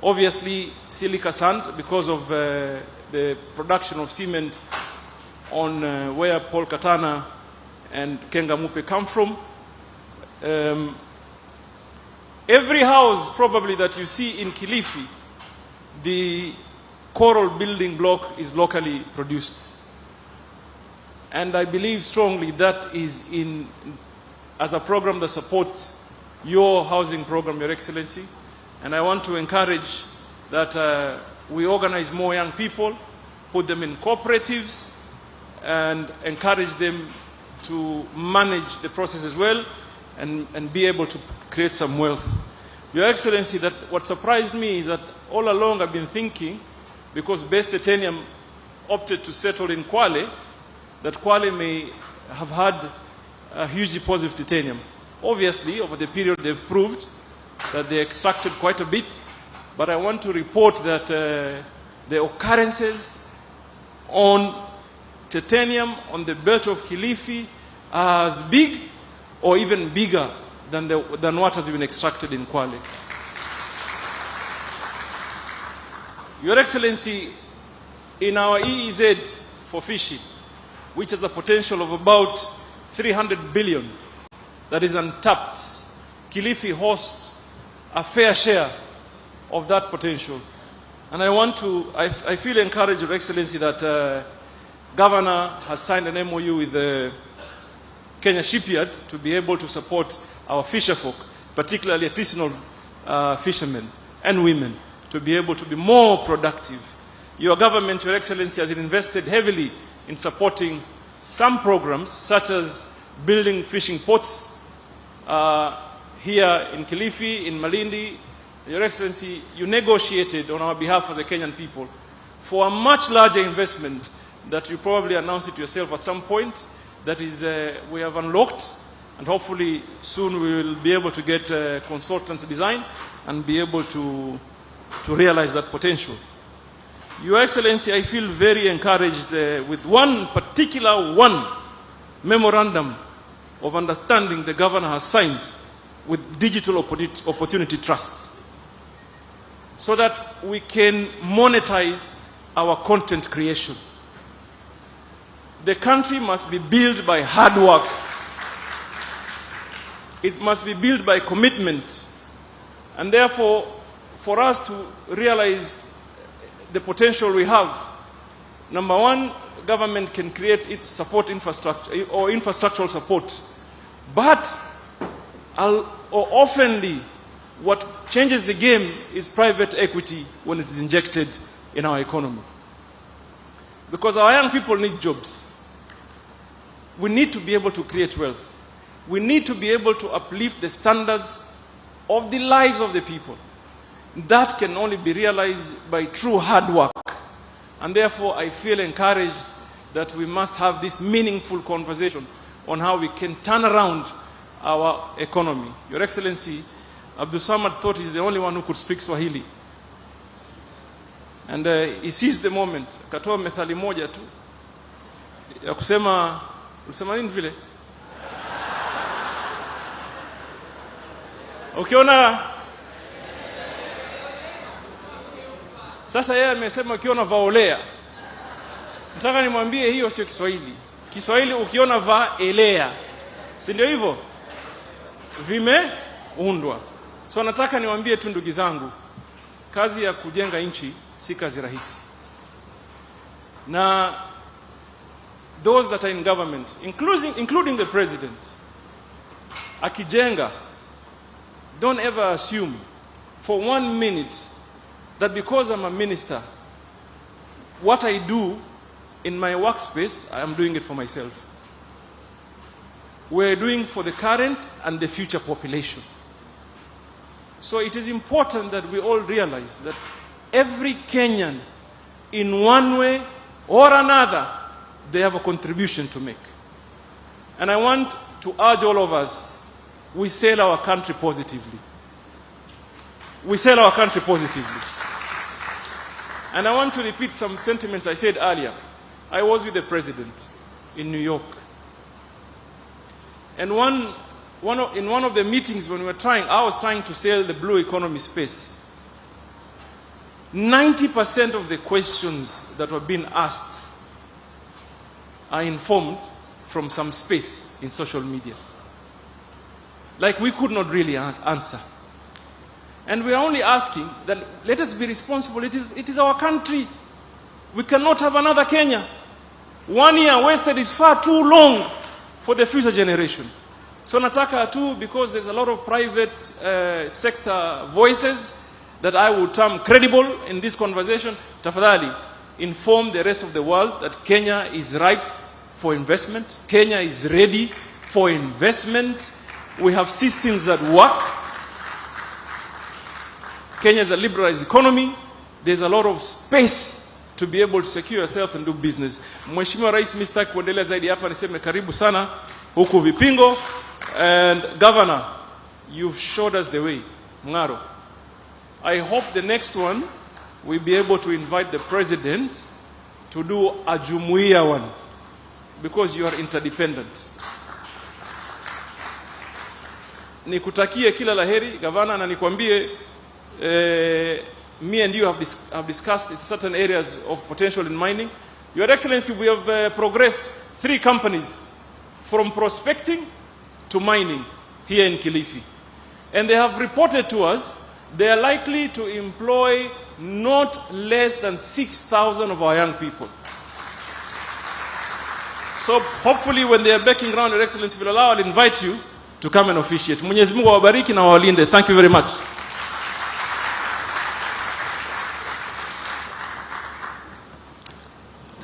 Obviously, silica sand, because of the production of cement on where Paul Katana and Kengamupe come from. Every house probably that you see in Kilifi, the coral building block is locally produced. And I believe strongly that is as a program that supports your housing program, Your Excellency. And I want to encourage that we organize more young people, put them in cooperatives, and encourage them to manage the process as well and be able to create some wealth. Your Excellency, that what surprised me is that all along I've been thinking, because Base Titanium opted to settle in Kwale, that Kwale may have had a huge deposit of titanium. Obviously, over the period they've proved that they extracted quite a bit, but I want to report that the occurrences on titanium on the belt of Kilifi are as big or even bigger than what has been extracted in Kwale. Your Excellency, in our EEZ for fishing, which has a potential of about 300 billion that is untapped, Kilifi hosts a fair share of that potential. And I feel encouraged, Your Excellency, that Governor has signed an MOU with the Kenya Shipyard to be able to support our fisherfolk, particularly artisanal fishermen and women, to be able to be more productive. Your government, Your Excellency, has invested heavily in supporting some programs, such as building fishing ports here in Kilifi, in Malindi. Your Excellency, you negotiated on our behalf as the Kenyan people for a much larger investment that you probably announced it yourself at some point. That is, we have unlocked, and hopefully soon we will be able to get consultants design and be able to realize that potential. Your Excellency, I feel very encouraged with one memorandum of understanding the governor has signed with digital opportunity trusts, so that we can monetize our content creation. The country must be built by hard work. It must be built by commitment. And therefore, for us to realize the potential we have, Number one, government can create its support infrastructure or infrastructural support. But oftenly, what changes the game is private equity when it is injected in our economy. Because our young people need jobs. We need to be able to create wealth. We need to be able to uplift the standards of the lives of the people. That can only be realized by true hard work. And therefore, I feel encouraged that we must have this meaningful conversation on how we can turn around our economy. Your Excellency, Abdul Samad thought he's the only one who could speak Swahili. And he seized the moment. Katoa methali moja tu. Ya kusema, ulisema nini vile? Ukiona, sasa yeye amesema ukiona vaolea. Nataka nimwambie hiyo sio Kiswahili. Kiswahili ukiona vaelea. Si ndio hivyo? Vimeundwa. So nataka niwaambie tu ndugu zangu, kazi ya kujenga nchi si kazi rahisi. Na those that are in government, including the president, akijenga, don't ever assume for 1 minute that because I'm a minister, what I do in my workspace, I am doing it for myself. We're doing for the current and the future population. So it is important that we all realize that every Kenyan, in one way or another, they have a contribution to make. And I want to urge all of us, we sell our country positively. We sell our country positively. And I want to repeat some sentiments I said earlier. I was with the president in New York. And in one of the meetings when I was trying to sell the blue economy space. 90% of the questions that were being asked are informed from some space in social media. Like we could not really answer. And we are only asking that let us be responsible. It is our country. We cannot have another Kenya. 1 year wasted is far too long for the future generation. So nataka too, because there's a lot of private sector voices that I would term credible in this conversation, tafadhali, inform the rest of the world that Kenya is ripe for investment. Kenya is ready for investment. We have systems that work. Kenya is a liberalized economy. There's a lot of space to be able to secure yourself and do business. Mheshimiwa Rais, Mr. kuendelea zaidi hapa niseme karibu sana huku Vipingo. And Governor, you've showed us the way. Mungaro. I hope the next one we'll be able to invite the president to do a Jumuiya one because you are interdependent. Nikutakie kila laheri, Governor, na nikwambie me and you have discussed in certain areas of potential in mining. Your Excellency, we have progressed 3 companies from prospecting to mining here in Kilifi. And they have reported to us they are likely to employ not less than 6,000 of our young people. So hopefully when they are backing around, Your Excellency will allow, I'll invite you to come and officiate. Mwenyezi Mungu awabariki na wawalinde. Thank you very much.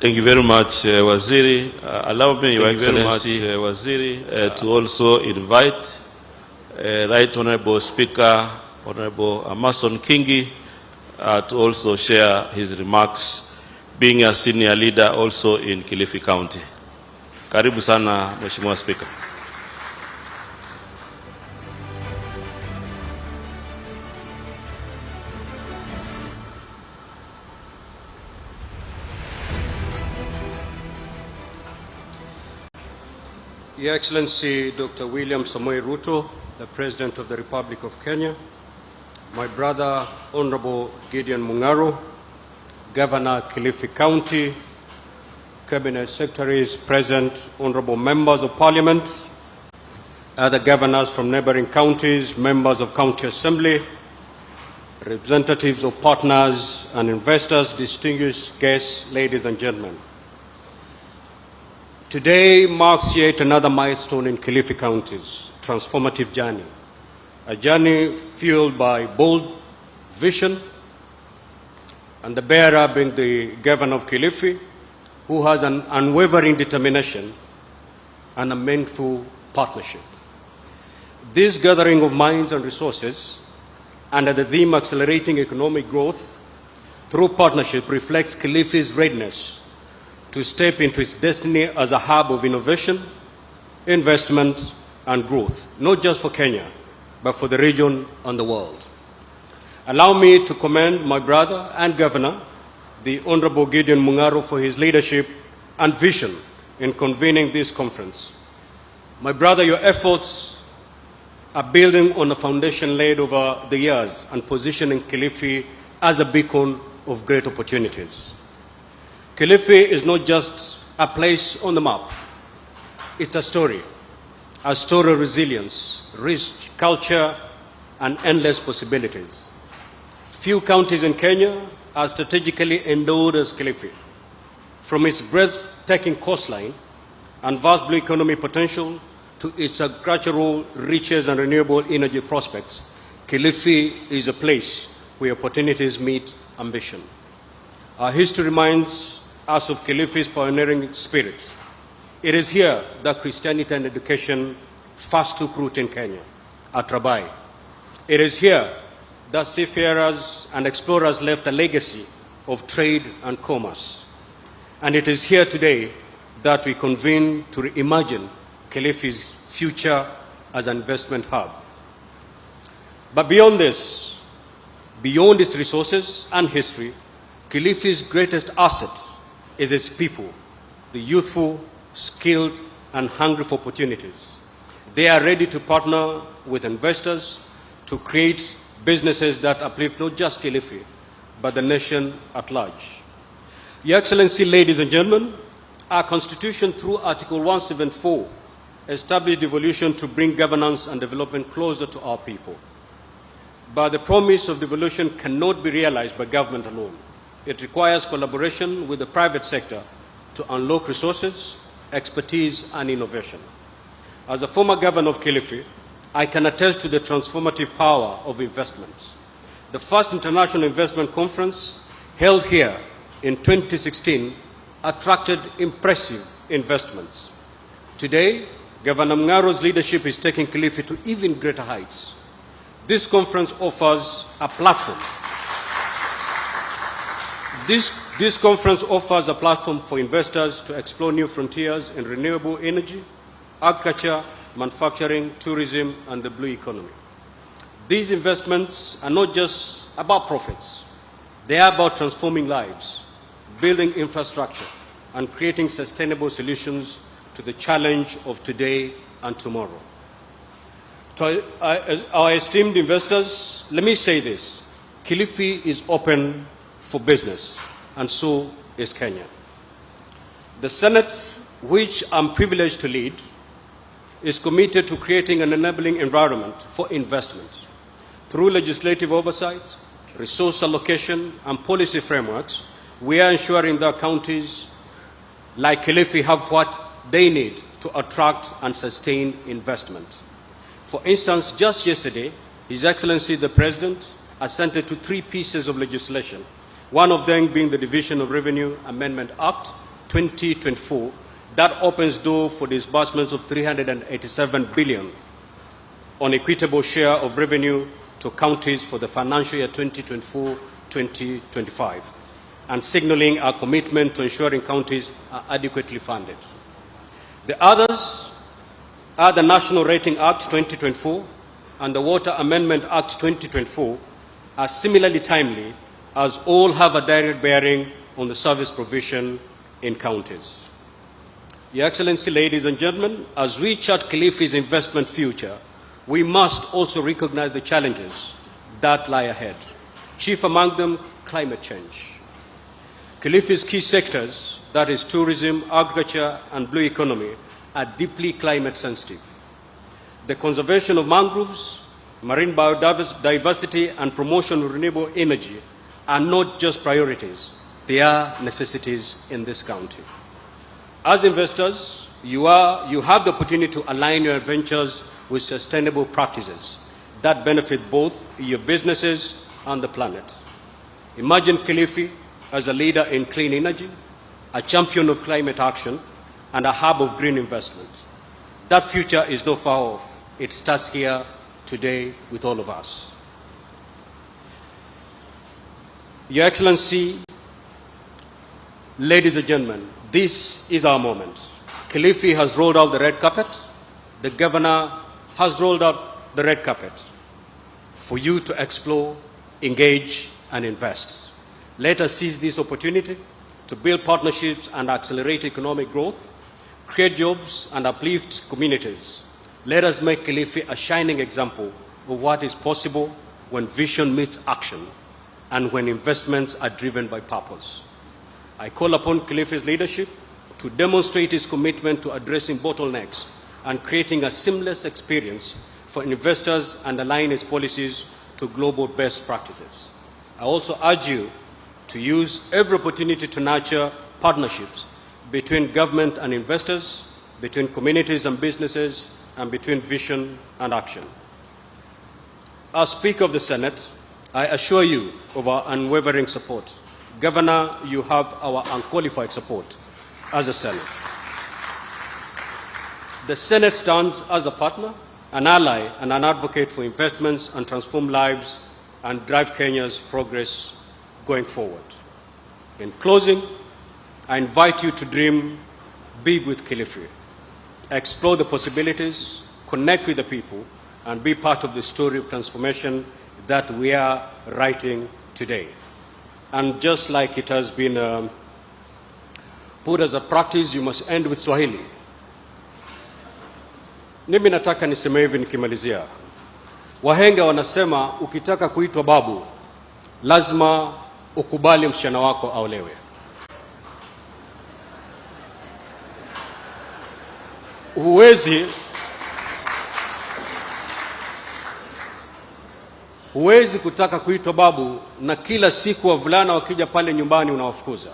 Thank you very much, Waziri. Allow me, Your Excellency, to also invite Right Honorable Speaker, Honorable Amason Kingi, to also share his remarks, being a senior leader also in Kilifi County. Karibu sana, Mheshimiwa Speaker. Your Excellency Dr. William Samoei Ruto, the President of the Republic of Kenya, my brother Honorable Gideon Mungaro, Governor Kilifi County, Cabinet Secretaries present, Honorable Members of Parliament, other governors from neighboring counties, members of County Assembly, representatives of partners and investors, distinguished guests, ladies and gentlemen. Today marks yet another milestone in Kilifi County's transformative journey, a journey fueled by bold vision, and the bearer being the Governor of Kilifi, who has an unwavering determination and a meaningful partnership. This gathering of minds and resources under the theme Accelerating Economic Growth through Partnership reflects Kilifi's readiness to step into its destiny as a hub of innovation, investment, and growth, not just for Kenya, but for the region and the world. Allow me to commend my brother and Governor, the Honorable Gideon Mungaro, for his leadership and vision in convening this conference. My brother, your efforts are building on a foundation laid over the years and positioning Kilifi as a beacon of great opportunities. Kilifi is not just a place on the map. It's a story of resilience, rich culture, and endless possibilities. Few counties in Kenya are strategically endowed as Kilifi. From its breathtaking coastline and vast blue economy potential to its agricultural riches and renewable energy prospects, Kilifi is a place where opportunities meet ambition. Our history reminds us of Kilifi's pioneering spirit. It is here that Christianity and education first took root in Kenya, at Rabai. It is here that seafarers and explorers left a legacy of trade and commerce. And it is here today that we convene to reimagine Kilifi's future as an investment hub. But beyond this, beyond its resources and history, Kilifi's greatest asset is its people, the youthful, skilled, and hungry for opportunities. They are ready to partner with investors to create businesses that uplift not just Kilifi, but the nation at large. Your Excellency, ladies and gentlemen, our Constitution, through Article 174, established devolution to bring governance and development closer to our people. But the promise of devolution cannot be realized by government alone. It requires collaboration with the private sector to unlock resources, expertise, and innovation. As a former governor of Kilifi, I can attest to the transformative power of investments. The first international investment conference held here in 2016 attracted impressive investments. Today, Governor Mungaro's leadership is taking Kilifi to even greater heights. This conference offers a platform. This conference offers a platform for investors to explore new frontiers in renewable energy, agriculture, manufacturing, tourism, and the blue economy. These investments are not just about profits. They are about transforming lives, building infrastructure, and creating sustainable solutions to the challenge of today and tomorrow. To our esteemed investors, let me say this. Kilifi is open for business, and so is Kenya. The Senate, which I'm privileged to lead, is committed to creating an enabling environment for investment. Through legislative oversight, resource allocation, and policy frameworks, we are ensuring that counties like Kilifi have what they need to attract and sustain investment. For instance, just yesterday, His Excellency the President assented to 3 pieces of legislation, one of them being the Division of Revenue Amendment Act 2024, that opens door for disbursements of 387 billion on equitable share of revenue to counties for the financial year 2024-2025, and signaling our commitment to ensuring counties are adequately funded. The others are the National Rating Act 2024 and the Water Amendment Act 2024 are similarly timely, as all have a direct bearing on the service provision in counties. Your Excellency, ladies and gentlemen, as we chart Kilifi's investment future, we must also recognize the challenges that lie ahead. Chief among them, climate change. Kilifi's key sectors, that is tourism, agriculture, and blue economy, are deeply climate sensitive. The conservation of mangroves marine biodiversity, and promotion of renewable energy are not just priorities, they are necessities in this county. As investors, you have the opportunity to align your ventures with sustainable practices that benefit both your businesses and the planet. Imagine Kilifi as a leader in clean energy, a champion of climate action, and a hub of green investment. That future is not far off. It starts here today with all of us. Your Excellency, ladies and gentlemen, this is our moment. Kilifi has rolled out the red carpet. The governor has rolled out the red carpet for you to explore, engage, and invest. Let us seize this opportunity to build partnerships and accelerate economic growth, create jobs, and uplift communities. Let us make Kilifi a shining example of what is possible when vision meets action and when investments are driven by purpose. I call upon Kilifi's leadership to demonstrate its commitment to addressing bottlenecks and creating a seamless experience for investors and align its policies to global best practices. I also urge you to use every opportunity to nurture partnerships between government and investors, between communities and businesses, and between vision and action. As Speaker of the Senate, I assure you of our unwavering support. Governor, you have our unqualified support as a Senate. The Senate stands as a partner, an ally, and an advocate for investments and transform lives and drive Kenya's progress going forward. In closing, I invite you to dream big with Kilifi. Explore the possibilities, connect with the people, and be part of the story of transformation that we are writing today. And just like it has been put as a practice, you must end with Swahili. Mimi nataka niseme hivi nikimalizia. Wahenga wanasema ukitaka kuitwa babu, lazima ukubali msichana wako aolewe. Huwezi kutaka kuitwa babu na kila siku wavulana wakija pale nyumbani unawafukuza.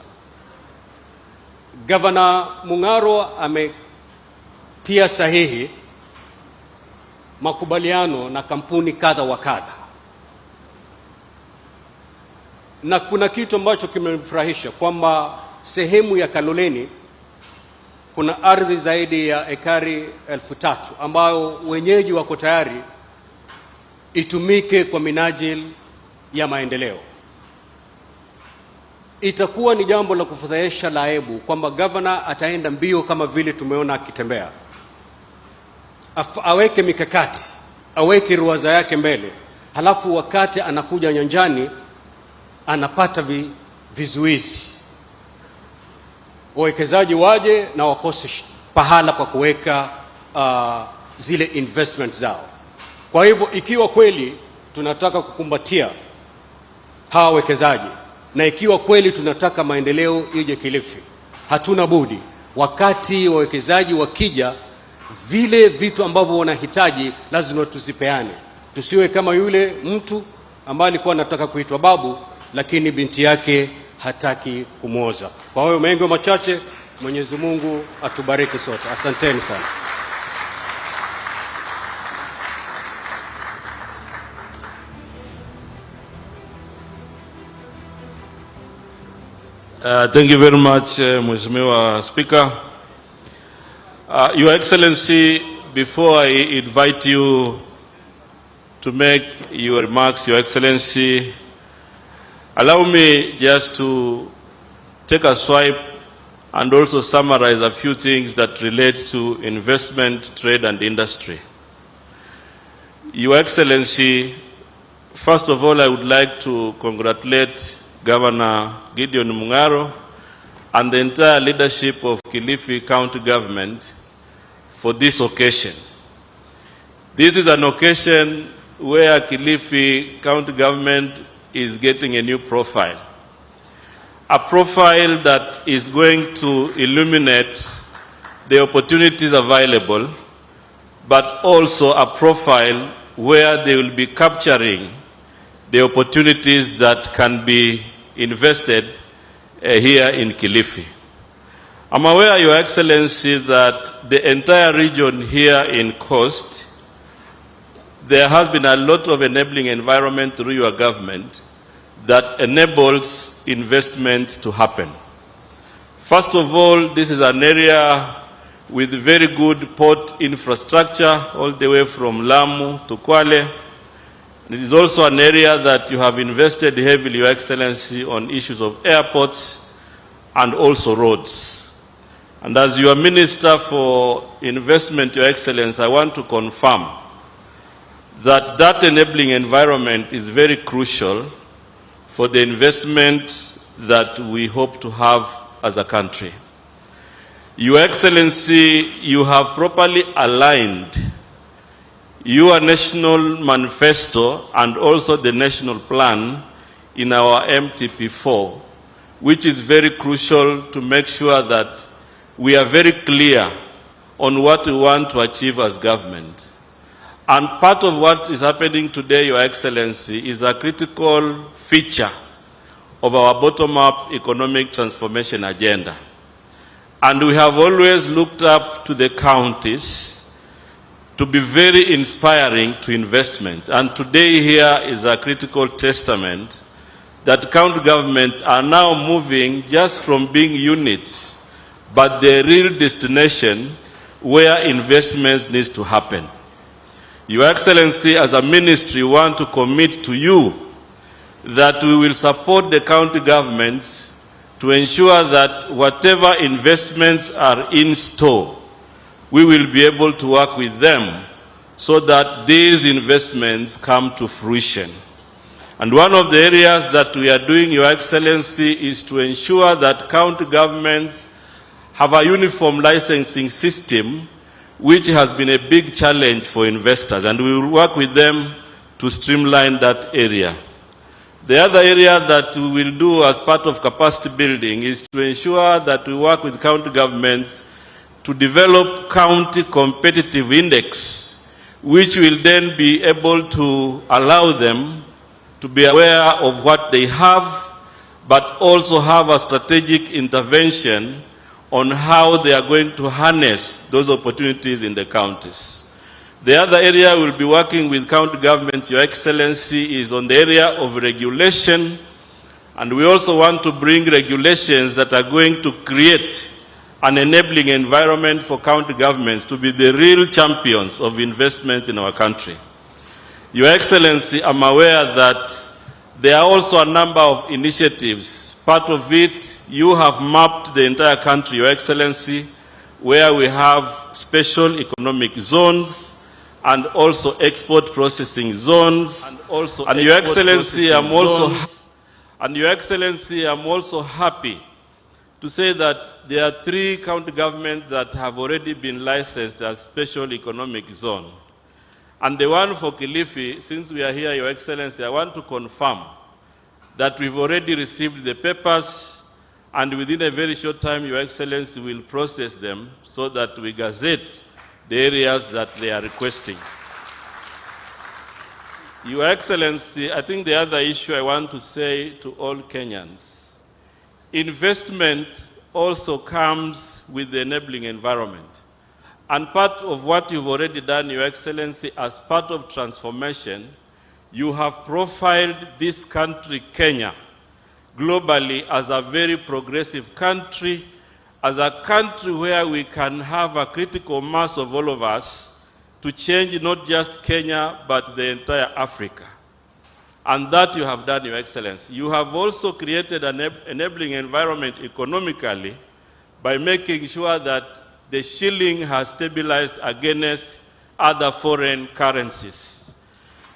Governor Mung'aro ametia sahihi makubaliano na kampuni kadha wa kadha. Na kuna kitu ambacho kimemfurahisha kwamba sehemu ya Kaloleni kuna ardhi zaidi ya ekari 3,000 ambayo wenyeji wako tayari itumike kwa minajili ya maendeleo. Itakuwa ni jambo la kufadhaisha la aibu kwamba governor ataenda mbio kama vile tumeona akitembea. Aweke mikakati, aweke ruwaza yake mbele, halafu wakati anakuja nyanjani anapata vizuizi. Wawekezaji waje na wakose pahala pa kuweka zile investment zao. Kwa hivyo ikiwa kweli tunataka kukumbatia hawa wawekezaji na ikiwa kweli tunataka maendeleo ije Kilifi, hatuna budi wakati wawekezaji wakija, vile vitu ambavyo wanahitaji lazima tusipeane. Tusiwe kama yule mtu ambaye alikuwa anataka kuitwa babu lakini binti yake hataki kumwoza. Kwa hiyo mengi machache, Mwenyezi Mungu atubariki sote. Asanteni sana. Thank you very much, Mheshimiwa Speaker. Your Excellency, before I invite you to make your remarks, Your Excellency, allow me just to take a swipe and also summarize a few things that relate to investment, trade, and industry. Your Excellency, first of all, I would like to congratulate Governor Gideon Mung'aro and the entire leadership of Kilifi County Government for this occasion. This is an occasion where Kilifi County Government is getting a new profile. A profile that is going to illuminate the opportunities available, but also a profile where they will be capturing the opportunities that can be invested here in Kilifi. I'm aware, Your Excellency, that the entire region here in Coast, there has been a lot of enabling environment through your government that enables investment to happen. First of all, this is an area with very good port infrastructure all the way from Lamu to Kwale. It is also an area that you have invested heavily, Your Excellency, on issues of airports and also roads. And as your Minister for Investment, Your Excellency, I want to confirm that that enabling environment is very crucial for the investment that we hope to have as a country. Your Excellency, you have properly aligned your national manifesto and also the national plan in our MTP4, which is very crucial to make sure that we are very clear on what we want to achieve as government. And part of what is happening today, Your Excellency, is a critical feature of our bottom-up economic transformation agenda. And we have always looked up to the counties to be very inspiring to investments. And today here is a critical testament that county governments are now moving just from being units, but the real destination where investments needs to happen. Your Excellency, as a ministry, want to commit to you that we will support the county governments to ensure that whatever investments are in store, we will be able to work with them so that these investments come to fruition. And one of the areas that we are doing, Your Excellency, is to ensure that county governments have a uniform licensing system, which has been a big challenge for investors, and we will work with them to streamline that area. The other area that we will do as part of capacity building is to ensure that we work with county governments to develop county competitive index, which will then be able to allow them to be aware of what they have, but also have a strategic intervention on how they are going to harness those opportunities in the counties. The other area we'll be working with county governments, Your Excellency, is on the area of regulation. And we also want to bring regulations that are going to create an enabling environment for county governments to be the real champions of investments in our country. Your Excellency, I'm aware that there are also a number of initiatives. Part of it, you have mapped the entire country, Your Excellency, where we have special economic zones and also export processing zones. And Your Excellency, I'm also happy to say that there are 3 county governments that have already been licensed as special economic zone. And the one for Kilifi, since we are here, Your Excellency, I want to confirm that we've already received the papers, and within a very short time, Your Excellency will process them so that we gazette the areas that they are requesting. Your Excellency, I think the other issue I want to say to all Kenyans, investment also comes with the enabling environment. And part of what you've already done, Your Excellency, as part of transformation, you have profiled this country, Kenya, globally as a very progressive country, as a country where we can have a critical mass of all of us to change not just Kenya, but the entire Africa. And that you have done, Your Excellency. You have also created an enabling environment economically by making sure that the shilling has stabilized against other foreign currencies.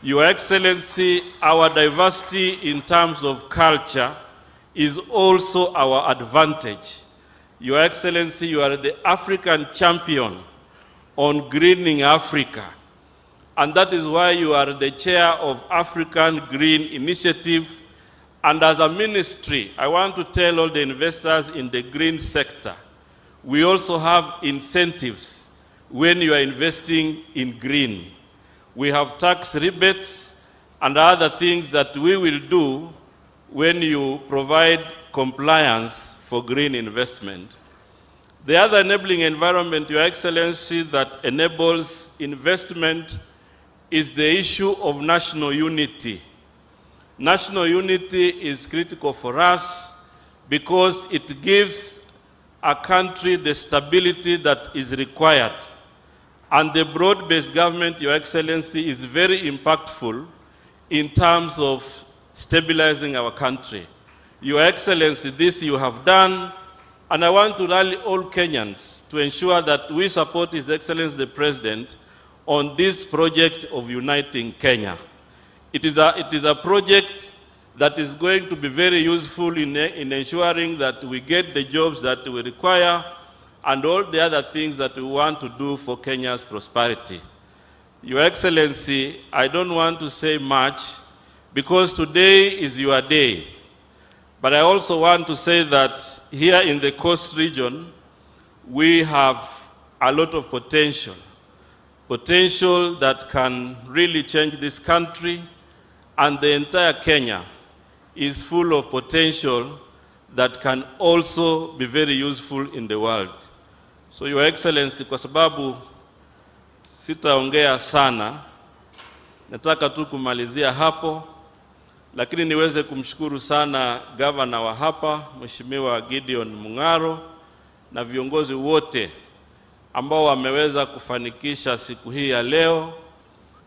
Your Excellency, our diversity in terms of culture is also our advantage. Your Excellency, you are the African champion on greening Africa. And that is why you are the chair of African Green Initiative. And as a ministry, I want to tell all the investors in the green sector, we also have incentives when you are investing in green. We have tax rebates and other things that we will do when you provide compliance for green investment. The other enabling environment, Your Excellency, that enables investment is the issue of national unity. National unity is critical for us because it gives a country the stability that is required. And the broad-based government, Your Excellency, is very impactful in terms of stabilizing our country. Your Excellency, this you have done, and I want to rally all Kenyans to ensure that we support His Excellency the President on this project of uniting Kenya. It is a project that is going to be very useful in ensuring that we get the jobs that we require and all the other things that we want to do for Kenya's prosperity. Your Excellency, I don't want to say much because today is your day. But I also want to say that here in the Coast region, we have a lot of potential that can really change this country, and the entire Kenya is full of potential that can also be very useful in the world. So Your Excellency, kwa sababu sitaongea sana, nataka tu kumalizia hapo, lakini niweze kumshukuru sana gavana wa hapa, Mheshimiwa Gideon Mung'aro, na viongozi wote ambao wameweza kufanikisha siku hii ya leo.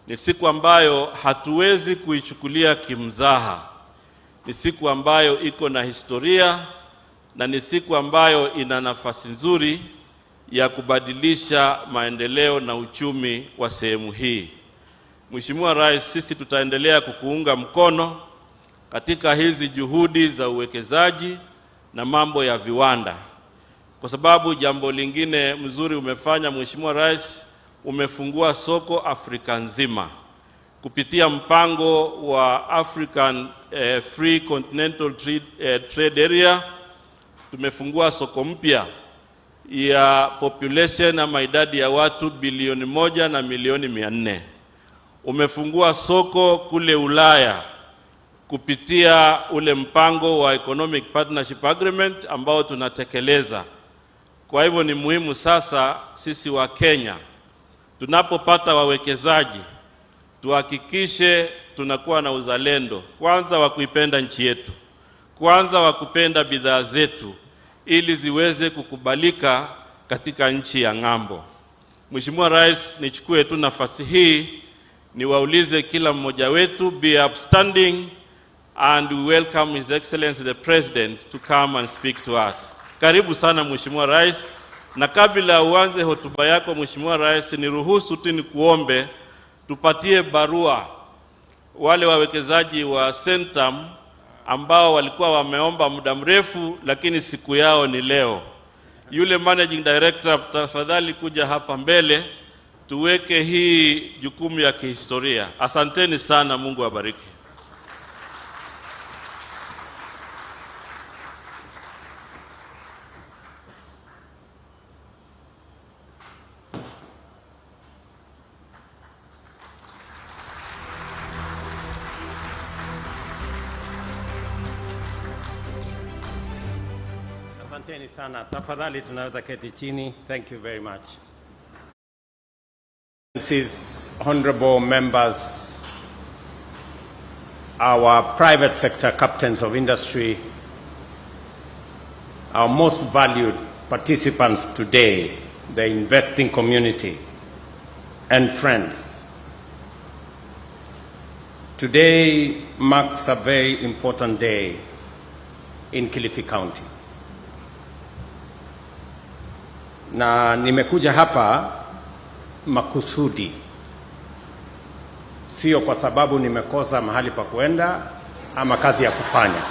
Ni siku ambayo hatuwezi kuichukulia kimzaha. Ni siku ambayo iko na historia na ni siku ambayo ina nafasi nzuri ya kubadilisha maendeleo na uchumi wa sehemu hii. Mheshimiwa Rais, sisi tutaendelea kukuunga mkono katika hizi juhudi za uwekezaji na mambo ya viwanda. Kwa sababu jambo lingine mzuri umefanya Mheshimiwa Rais, umefungua soko Afrika nzima. Kupitia mpango wa African Free Continental Trade Area, tumefungua soko mpya ya population ama idadi ya watu bilioni 1 na milioni 400. Umefungua soko kule Ulaya kupitia ule mpango wa Economic Partnership Agreement ambao tunatekeleza. Kwa hivyo ni muhimu sasa sisi wa Kenya tunapopata wawekezaji tuhakikishe tunakuwa na uzalendo, kwanza wa kuipenda nchi yetu, kwanza wa kupenda bidhaa zetu ili ziweze kukubalika katika nchi ya ng'ambo. Mheshimiwa Rais, nichukue tu nafasi hii niwaulize kila mmoja wetu be upstanding, and we welcome His Excellency the President to come and speak to us. Karibu sana Mheshimiwa Rais, na kabla uanze hotuba yako Mheshimiwa Rais, niruhusu tu nikuombe tupatie barua wale wawekezaji wa Centum ambao walikuwa wameomba muda mrefu lakini siku yao ni leo. Yule Managing Director, tafadhali kuja hapa mbele tuweke hii jukumu ya kihistoria. Asanteni sana, Mungu awabariki. Asanteni sana. Tafadhali tunaweza keti chini. Thank you very much. Honorable members, our private sector captains of industry, our most valued participants today, the investing community, and friends. Today marks a very important day in Kilifi County. Na nimekuja hapa makusudi, sio kwa sababu nimekosa mahali pa kuenda ama kazi ya kufanya.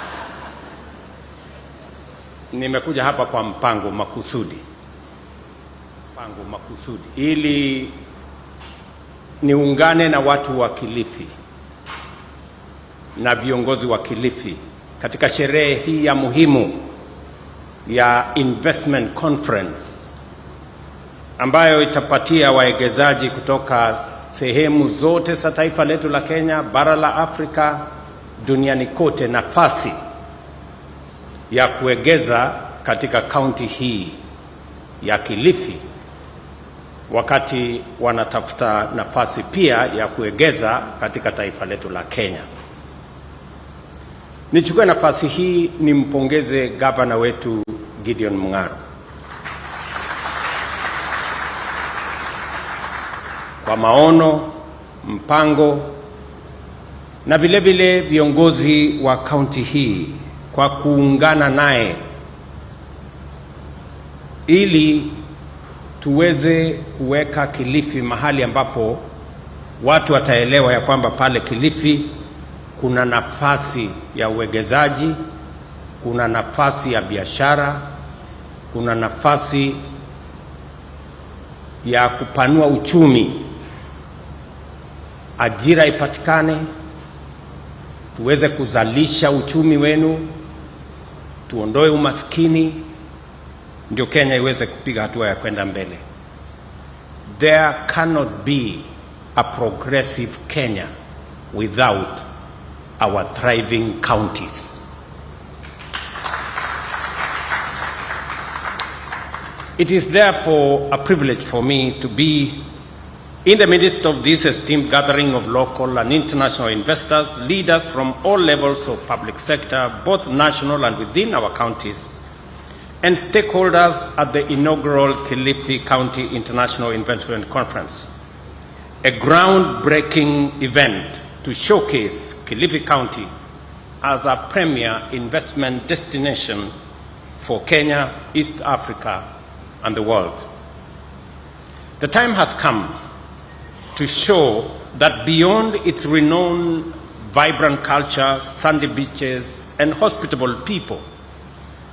Nimekuja hapa kwa mpango makusudi, ili niungane na watu wa Kilifi na viongozi wa Kilifi katika sherehe hii ya muhimu ya investment conference ambayo itapatia wawekezaji kutoka sehemu zote za taifa letu la Kenya, bara la Afrika, duniani kote nafasi ya kuegeza katika kaunti hii ya Kilifi, wakati wanatafuta nafasi pia ya kuegeza katika taifa letu la Kenya. Nichukue nafasi hii nimpongeze gavana wetu Gideon Mung'aro kwa maono, mpango na vile vile viongozi wa kaunti hii kwa kuungana naye ili tuweze kuweka Kilifi mahali ambapo watu wataelewa ya kwamba pale Kilifi kuna nafasi ya uwekezaji, kuna nafasi ya biashara, kuna nafasi ya kupanua uchumi, ajira ipatikane, tuweze kuzalisha uchumi wenu, tuondoe umaskini, ndio Kenya iweze kupiga hatua ya kwenda mbele. There cannot be a progressive Kenya without our thriving counties. It is therefore a privilege for me to be in the midst of this esteemed gathering of local and international investors, leaders from all levels of public sector, both national and within our counties, and stakeholders at the inaugural Kilifi County International Investment Conference, a groundbreaking event to showcase Kilifi County as a premier investment destination for Kenya, East Africa, and the world. The time has come to show that beyond its renowned, vibrant culture, sandy beaches, and hospitable people,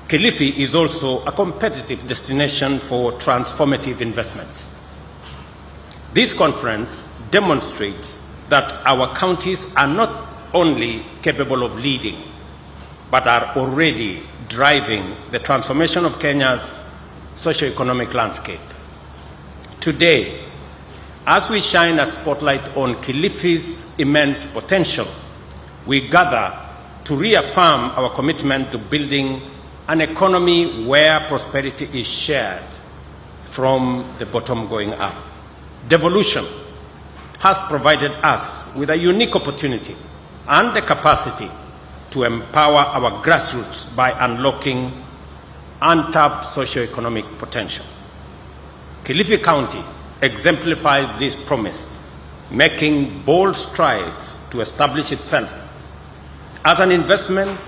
Kilifi is also a competitive destination for transformative investments. This conference demonstrates that our counties are not only capable of leading, but are already driving the transformation of Kenya's socio-economic landscape. Today, as we shine a spotlight on Kilifi's immense potential, we gather to reaffirm our commitment to building an economy where prosperity is shared from the bottom going up. Devolution has provided us with a unique opportunity and the capacity to empower our grassroots by unlocking untapped socio-economic potential. Kilifi County exemplifies this promise, making bold strides to establish itself as an investment,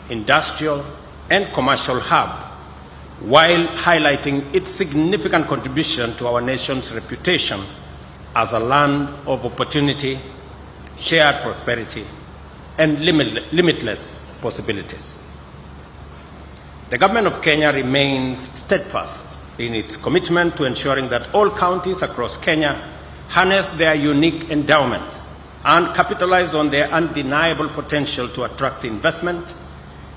industrial, and commercial hub, while highlighting its significant contribution to our nation's reputation as a land of opportunity, shared prosperity, and limitless possibilities. The government of Kenya remains steadfast in its commitment to ensuring that all counties across Kenya harness their unique endowments and capitalize on their undeniable potential to attract investment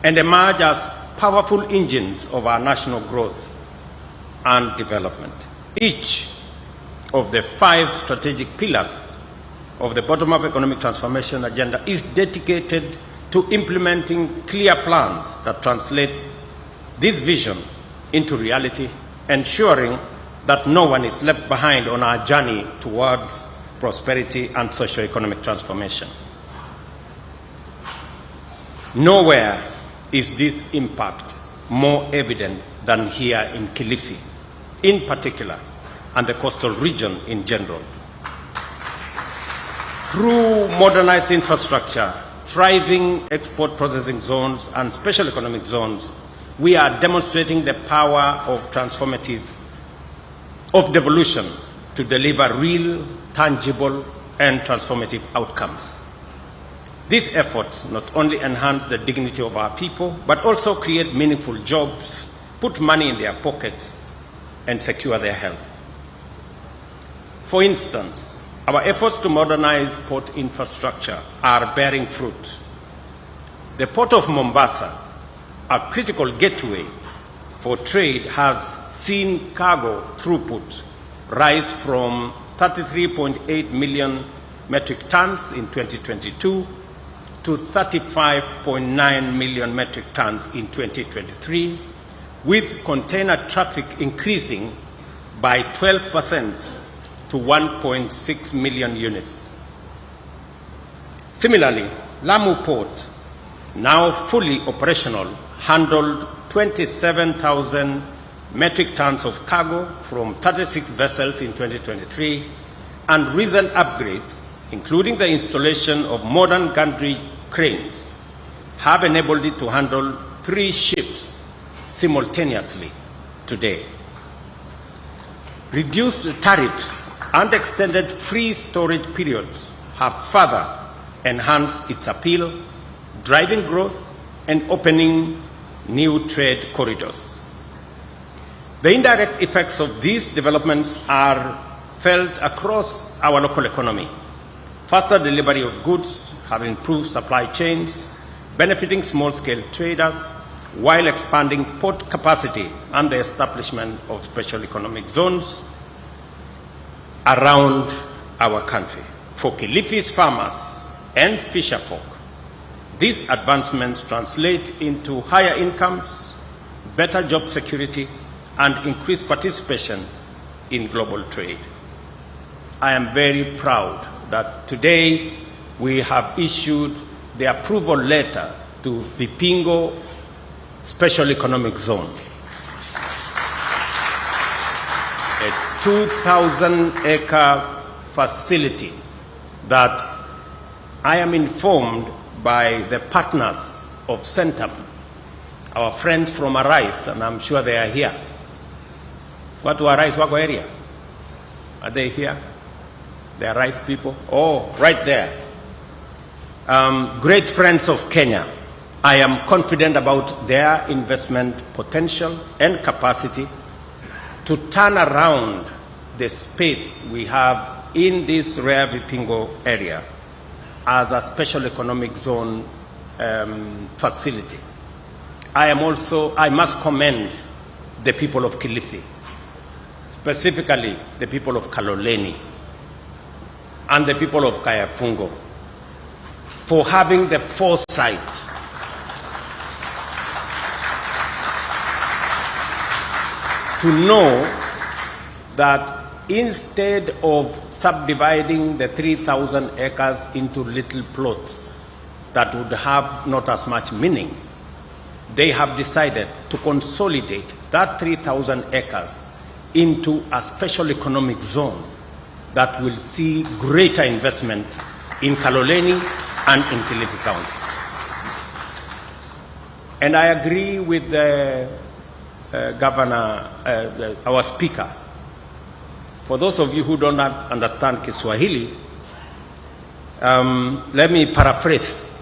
and emerge as powerful engines of our national growth and development. Each of the 5 strategic pillars of the bottom-up economic transformation agenda is dedicated to implementing clear plans that translate this vision into reality, ensuring that no one is left behind on our journey towards prosperity and socio-economic transformation. Nowhere is this impact more evident than here in Kilifi, in particular, and the coastal region in general. Through modernized infrastructure, thriving export processing zones, and special economic zones, we are demonstrating the power of devolution to deliver real, tangible, and transformative outcomes. These efforts not only enhance the dignity of our people, but also create meaningful jobs, put money in their pockets, and secure their health. For instance, our efforts to modernize port infrastructure are bearing fruit. The Port of Mombasa, a critical gateway for trade, has seen cargo throughput rise from 33.8 million metric tons in 2022 to 35.9 million metric tons in 2023, with container traffic increasing by 12% to 1.6 million units. Similarly, Lamu Port, now fully operational, handled 27,000 metric tons of cargo from 36 vessels in 2023, and recent upgrades, including the installation of modern gantry cranes, have enabled it to handle 3 ships simultaneously today. Reduced tariffs and extended free storage periods have further enhanced its appeal, driving growth and opening new trade corridors. The indirect effects of these developments are felt across our local economy. Faster delivery of goods have improved supply chains, benefiting small-scale traders, while expanding port capacity and the establishment of special economic zones around our country. For Kilifi's farmers and fisherfolk, these advancements translate into higher incomes, better job security, and increased participation in global trade. I am very proud that today we have issued the approval letter to Vipingo Special Economic Zone, a 2,000-acre facility that I am informed by the partners of Centum, our friends from Arise, and I'm sure they are here. Watu wa Arise wako area? Are they here? They are Arise people? Oh, right there. Great friends of Kenya. I am confident about their investment potential and capacity to turn around the space we have in this rare Vipingo area as a special economic zone facility. I must commend the people of Kilifi, specifically the people of Kaloleni and the people of Kayafungo, for having the foresight to know that instead of subdividing the 3,000 acres into little plots that would have not as much meaning, they have decided to consolidate that 3,000 acres into a special economic zone that will see greater investment in Kaloleni and in Kilifi County. And I agree with the Governor, our Speaker. For those of you who don't understand Kiswahili, let me paraphrase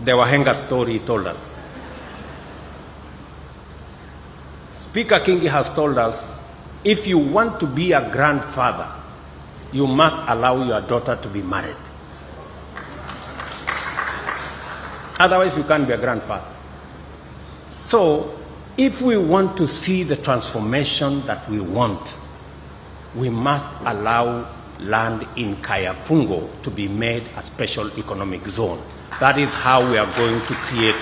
the Wahenga story he told us. Speaker Kingi has told us, if you want to be a grandfather, you must allow your daughter to be married. Otherwise, you can't be a grandfather. So, if we want to see the transformation that we want, we must allow land in Kayafungo to be made a special economic zone. That is how we are going to create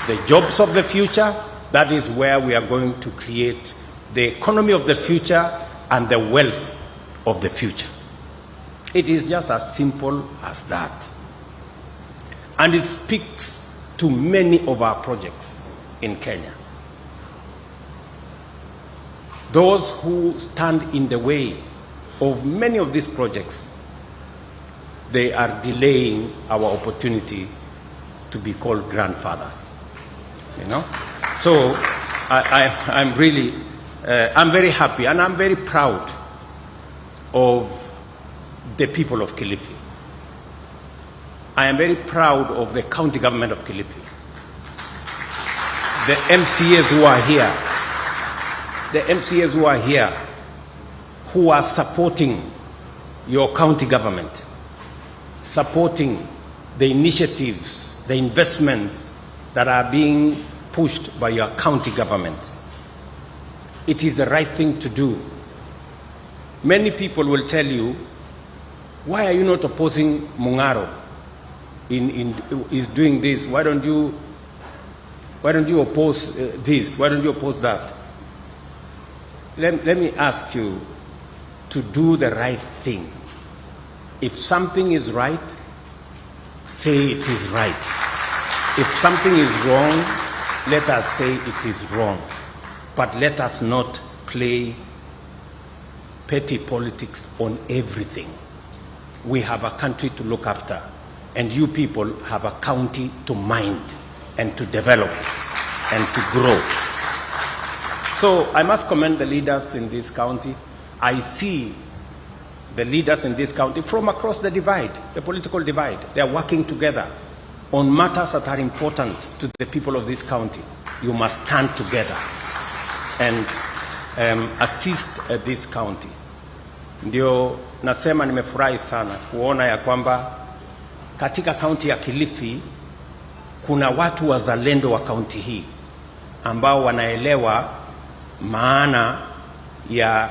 the jobs of the future. That is where we are going to create the economy of the future and the wealth of the future. It is just as simple as that. And it speaks to many of our projects in Kenya. Those who stand in the way of many of these projects, they are delaying our opportunity to be called grandfathers. You know? So I'm really, I'm very happy and I'm very proud of the people of Kilifi. I am very proud of the county government of Kilifi, the MCAs who are here, who are supporting your county government, supporting the initiatives, the investments that are being pushed by your county governments. It is the right thing to do. many people will tell you, why are you not opposing Mungaro is doing this? Why don't you oppose this? Why don't you oppose that? Let me ask you to do the right thing. If something is right, say it is right. If something is wrong, let us say it is wrong. But let us not play petty politics on everything. We have a country to look after, and you people have a county to mind and to develop and to grow. So I must commend the leaders in this county. I see the leaders in this county from across the divide, the political divide. They are working together on matters that are important to the people of this county. You must stand together and assist this county. Ndio nasema nimefurahi sana kuona ya kwamba katika kaunti ya Kilifi kuna watu wazalendo wa kaunti hii ambao wanaelewa maana ya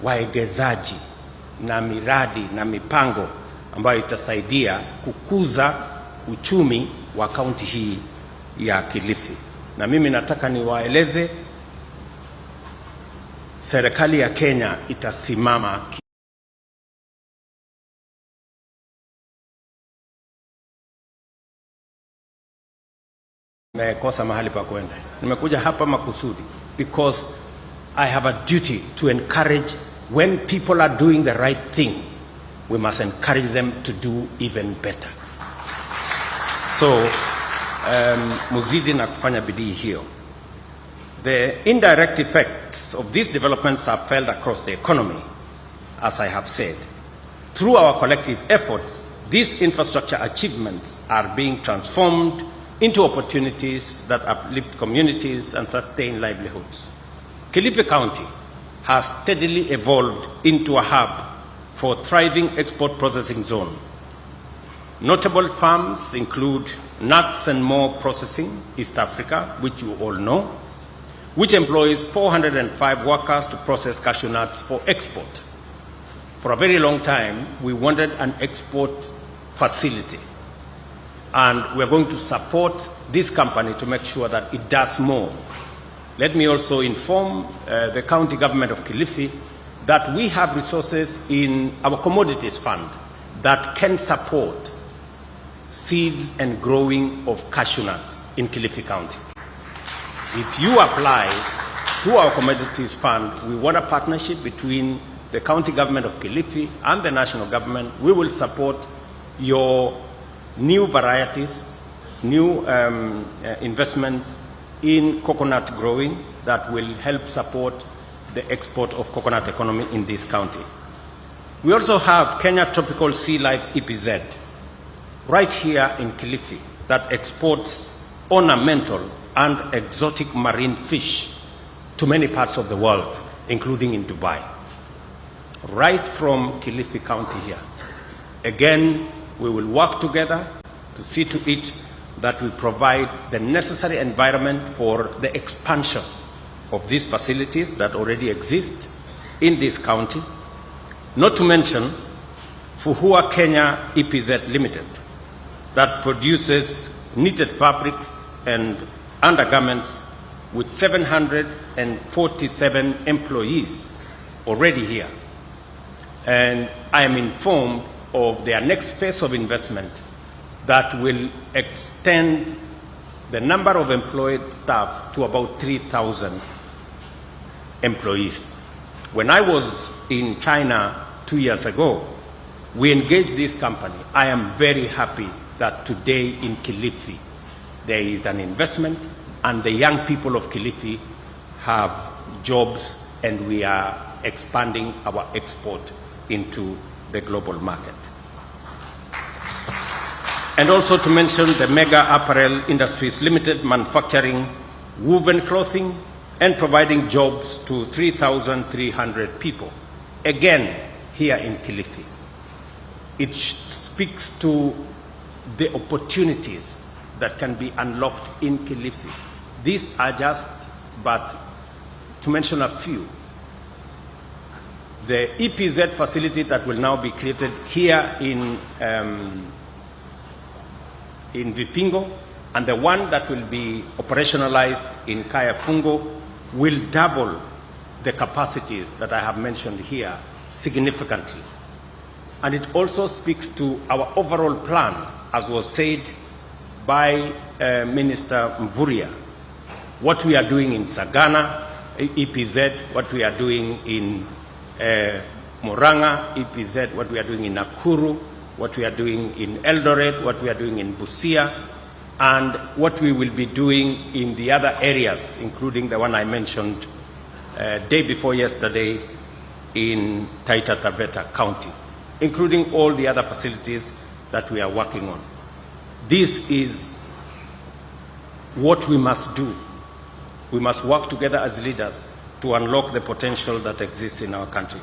waegezaji na miradi na mipango ambayo itasaidia kukuza uchumi wa kaunti hii ya Kilifi. Na mimi nataka niwaeleze serikali ya Kenya itasimama. Nimekosa mahali pa kwenda. Nimekuja hapa makusudi because I have a duty to encourage. When people are doing the right thing, we must encourage them to do even better. So, muzidi na kufanya bidii hiyo. The indirect effects of these developments are felt across the economy, as I have said. Through our collective efforts, these infrastructure achievements are being transformed into opportunities that uplift communities and sustain livelihoods. Kilifi County has steadily evolved into a hub for thriving export processing zone. Notable farms include Nuts and More Processing, East Africa, which you all know, which employs 405 workers to process cashew nuts for export. For a very long time, we wanted an export facility, and we're going to support this company to make sure that it does more. Let me also inform the county government of Kilifi that we have resources in our commodities fund that can support seeds and growing of cashew nuts in Kilifi County. If you apply to our commodities fund, we want a partnership between the county government of Kilifi and the national government. We will support your new varieties, new investments in coconut growing that will help support the export of coconut economy in this county. We also have Kenya Tropical Sea Life EPZ right here in Kilifi that exports ornamental and exotic marine fish to many parts of the world, including in Dubai. Right from Kilifi County here. Again, we will work together to see to it that we provide the necessary environment for the expansion of these facilities that already exist in this county, not to mention Fuhua Kenya EPZ Limited that produces knitted fabrics and undergarments with 747 employees already here. And I am informed of their next phase of investment that will extend the number of employed staff to about 3,000 employees. When I was in China 2 years ago, we engaged this company. I am very happy that today in Kilifi there is an investment and the young people of Kilifi have jobs and we are expanding our export into the global market. And also to mention the Mega Apparel Industries Limited manufacturing woven clothing and providing jobs to 3,300 people, again here in Kilifi. It speaks to the opportunities that can be unlocked in Kilifi. These are just, but to mention a few. the EPZ facility that will now be created here in Vipingo, and the one that will be operationalized in Kayafungo will double the capacities that I have mentioned here significantly. And it also speaks to our overall plan, as was said by Minister Mvurya, what we are doing in Sagana, EPZ, what we are doing in Muranga, EPZ, what we are doing in Nakuru, what we are doing in Eldoret, what we are doing in Busia, and what we will be doing in the other areas, including the one I mentioned day before yesterday in Taita Taveta County, including all the other facilities that we are working on. This is what we must do. We must work together as leaders to unlock the potential that exists in our country.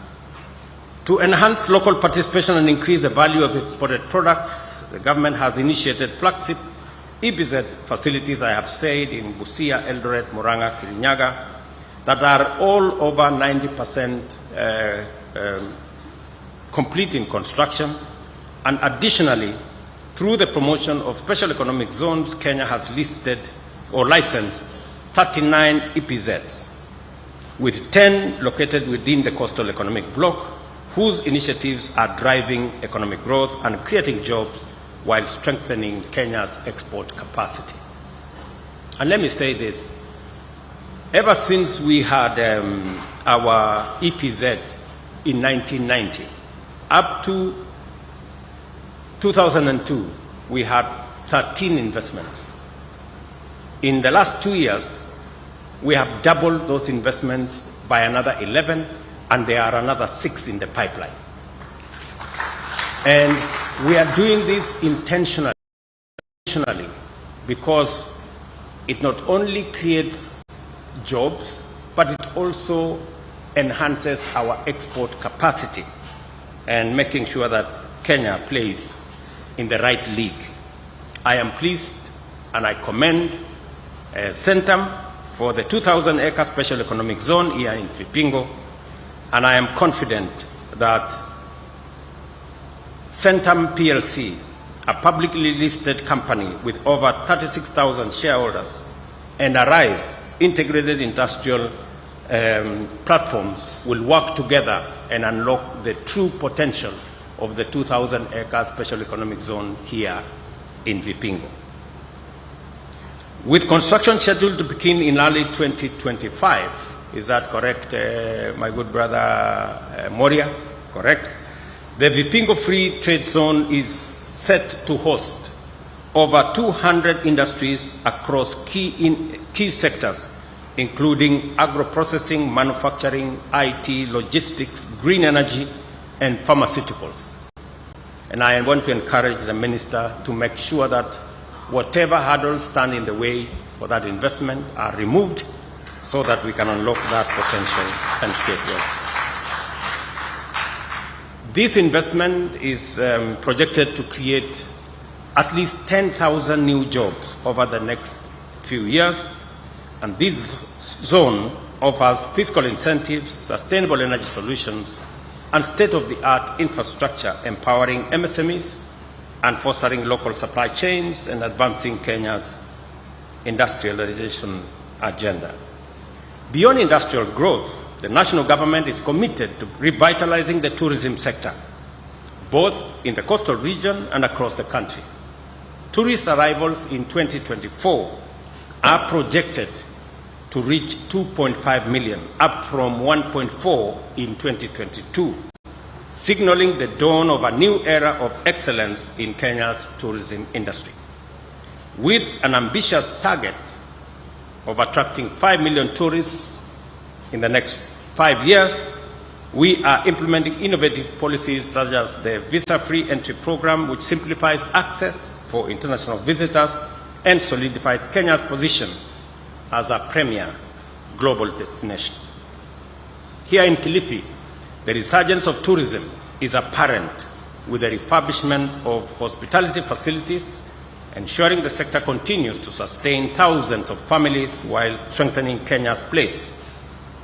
To enhance local participation and increase the value of exported products, the government has initiated flagship EPZ facilities, I have said, in Busia, Eldoret, Muranga, Kirinyaga, that are all over 90% complete in construction. And additionally, through the promotion of special economic zones, Kenya has listed or licensed 39 EPZs, with 10 located within the coastal economic bloc, whose initiatives are driving economic growth and creating jobs while strengthening Kenya's export capacity. And let me say this, ever since we had our EPZ in 1990, up to 2002, we had 13 investments. In the last 2 years, we have doubled those investments by another 11, and there are another 6 in the pipeline. And we are doing this intentionally because it not only creates jobs, but it also enhances our export capacity and making sure that Kenya plays in the right league. I am pleased and I commend Centum for the 2,000-acre special economic zone here in Vipingo, and I am confident that Centum PLC, a publicly listed company with over 36,000 shareholders, and Arise integrated industrial platforms will work together and unlock the true potential of the 2,000-acre special economic zone here in Vipingo. With construction scheduled to begin in early 2025, is that correct, my good brother Moria? Correct? The Vipingo Free Trade Zone is set to host over 200 industries across key sectors, including agro-processing, manufacturing, IT, logistics, green energy, and pharmaceuticals. And I want to encourage the minister to make sure that whatever hurdles stand in the way for that investment are removed so that we can unlock that potential and create jobs. This investment is projected to create at least 10,000 new jobs over the next few years, and this zone offers fiscal incentives, sustainable energy solutions, and state-of-the-art infrastructure empowering MSMEs and fostering local supply chains and advancing Kenya's industrialization agenda. Beyond industrial growth, the national government is committed to revitalizing the tourism sector, both in the coastal region and across the country. Tourist arrivals in 2024 are projected to reach 2.5 million, up from 1.4 in 2022, signaling the dawn of a new era of excellence in Kenya's tourism industry. With an ambitious target of attracting 5 million tourists in the next 5 years, we are implementing innovative policies such as the visa-free entry program, which simplifies access for international visitors and solidifies Kenya's position as a premier global destination. Here in Kilifi, the resurgence of tourism is apparent with the refurbishment of hospitality facilities, ensuring the sector continues to sustain thousands of families while strengthening Kenya's place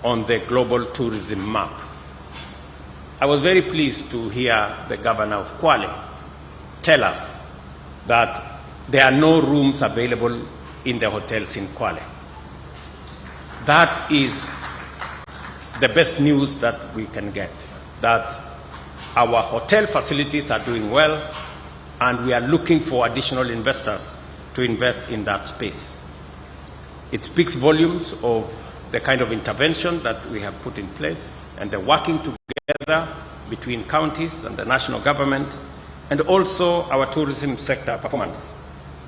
on the global tourism map. I was very pleased to hear the governor of Kwale tell us that there are no rooms available in the hotels in Kwale. That is the best news that we can get, that our hotel facilities are doing well, and we are looking for additional investors to invest in that space. It speaks volumes of the kind of intervention that we have put in place and the working together between counties and the national government, and also our tourism sector performance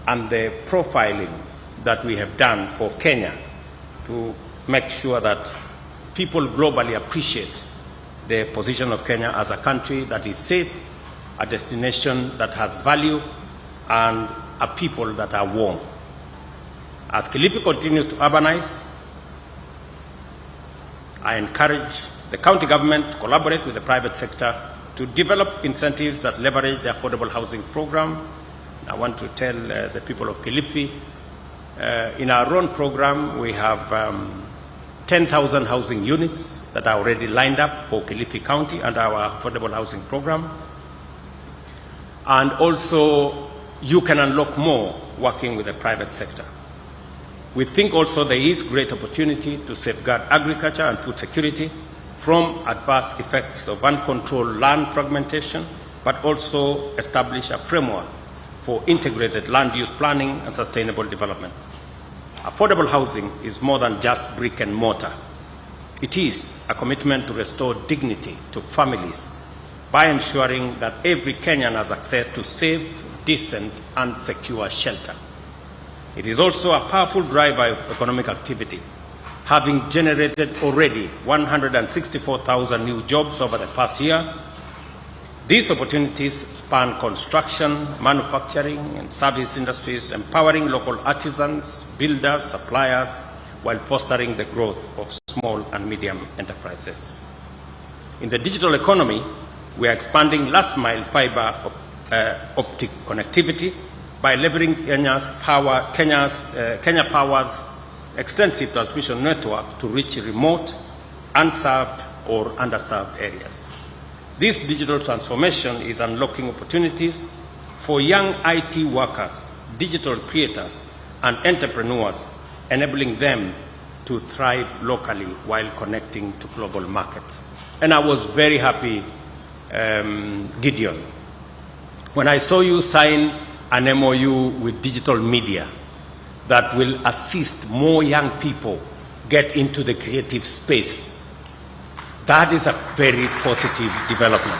and the profiling that we have done for Kenya to make sure that people globally appreciate the position of Kenya as a country that is safe, a destination that has value, and a people that are warm. As Kilifi continues to urbanize, I encourage the county government to collaborate with the private sector to develop incentives that leverage the affordable housing program. I want to tell the people of Kilifi, in our own program, we have 10,000 housing units that are already lined up for Kilifi County under our affordable housing program. And also, you can unlock more working with the private sector. We think also there is great opportunity to safeguard agriculture and food security from adverse effects of uncontrolled land fragmentation, but also establish a framework for integrated land use planning and sustainable development. Affordable housing is more than just brick and mortar. It is a commitment to restore dignity to families by ensuring that every Kenyan has access to safe, decent, and secure shelter. It is also a powerful driver of economic activity, having generated already 164,000 new jobs over the past year. These opportunities span construction, manufacturing, and service industries, empowering local artisans, builders, suppliers, while fostering the growth of small and medium enterprises. In the digital economy, we are expanding last-mile fiber optic connectivity by leveraging Kenya Power's extensive transmission network to reach remote, unserved, or underserved areas. This digital transformation is unlocking opportunities for young IT workers, digital creators, and entrepreneurs, enabling them to thrive locally while connecting to global markets. And I was very happy, Gideon, when I saw you sign an MOU with digital media that will assist more young people get into the creative space. That is a very positive development.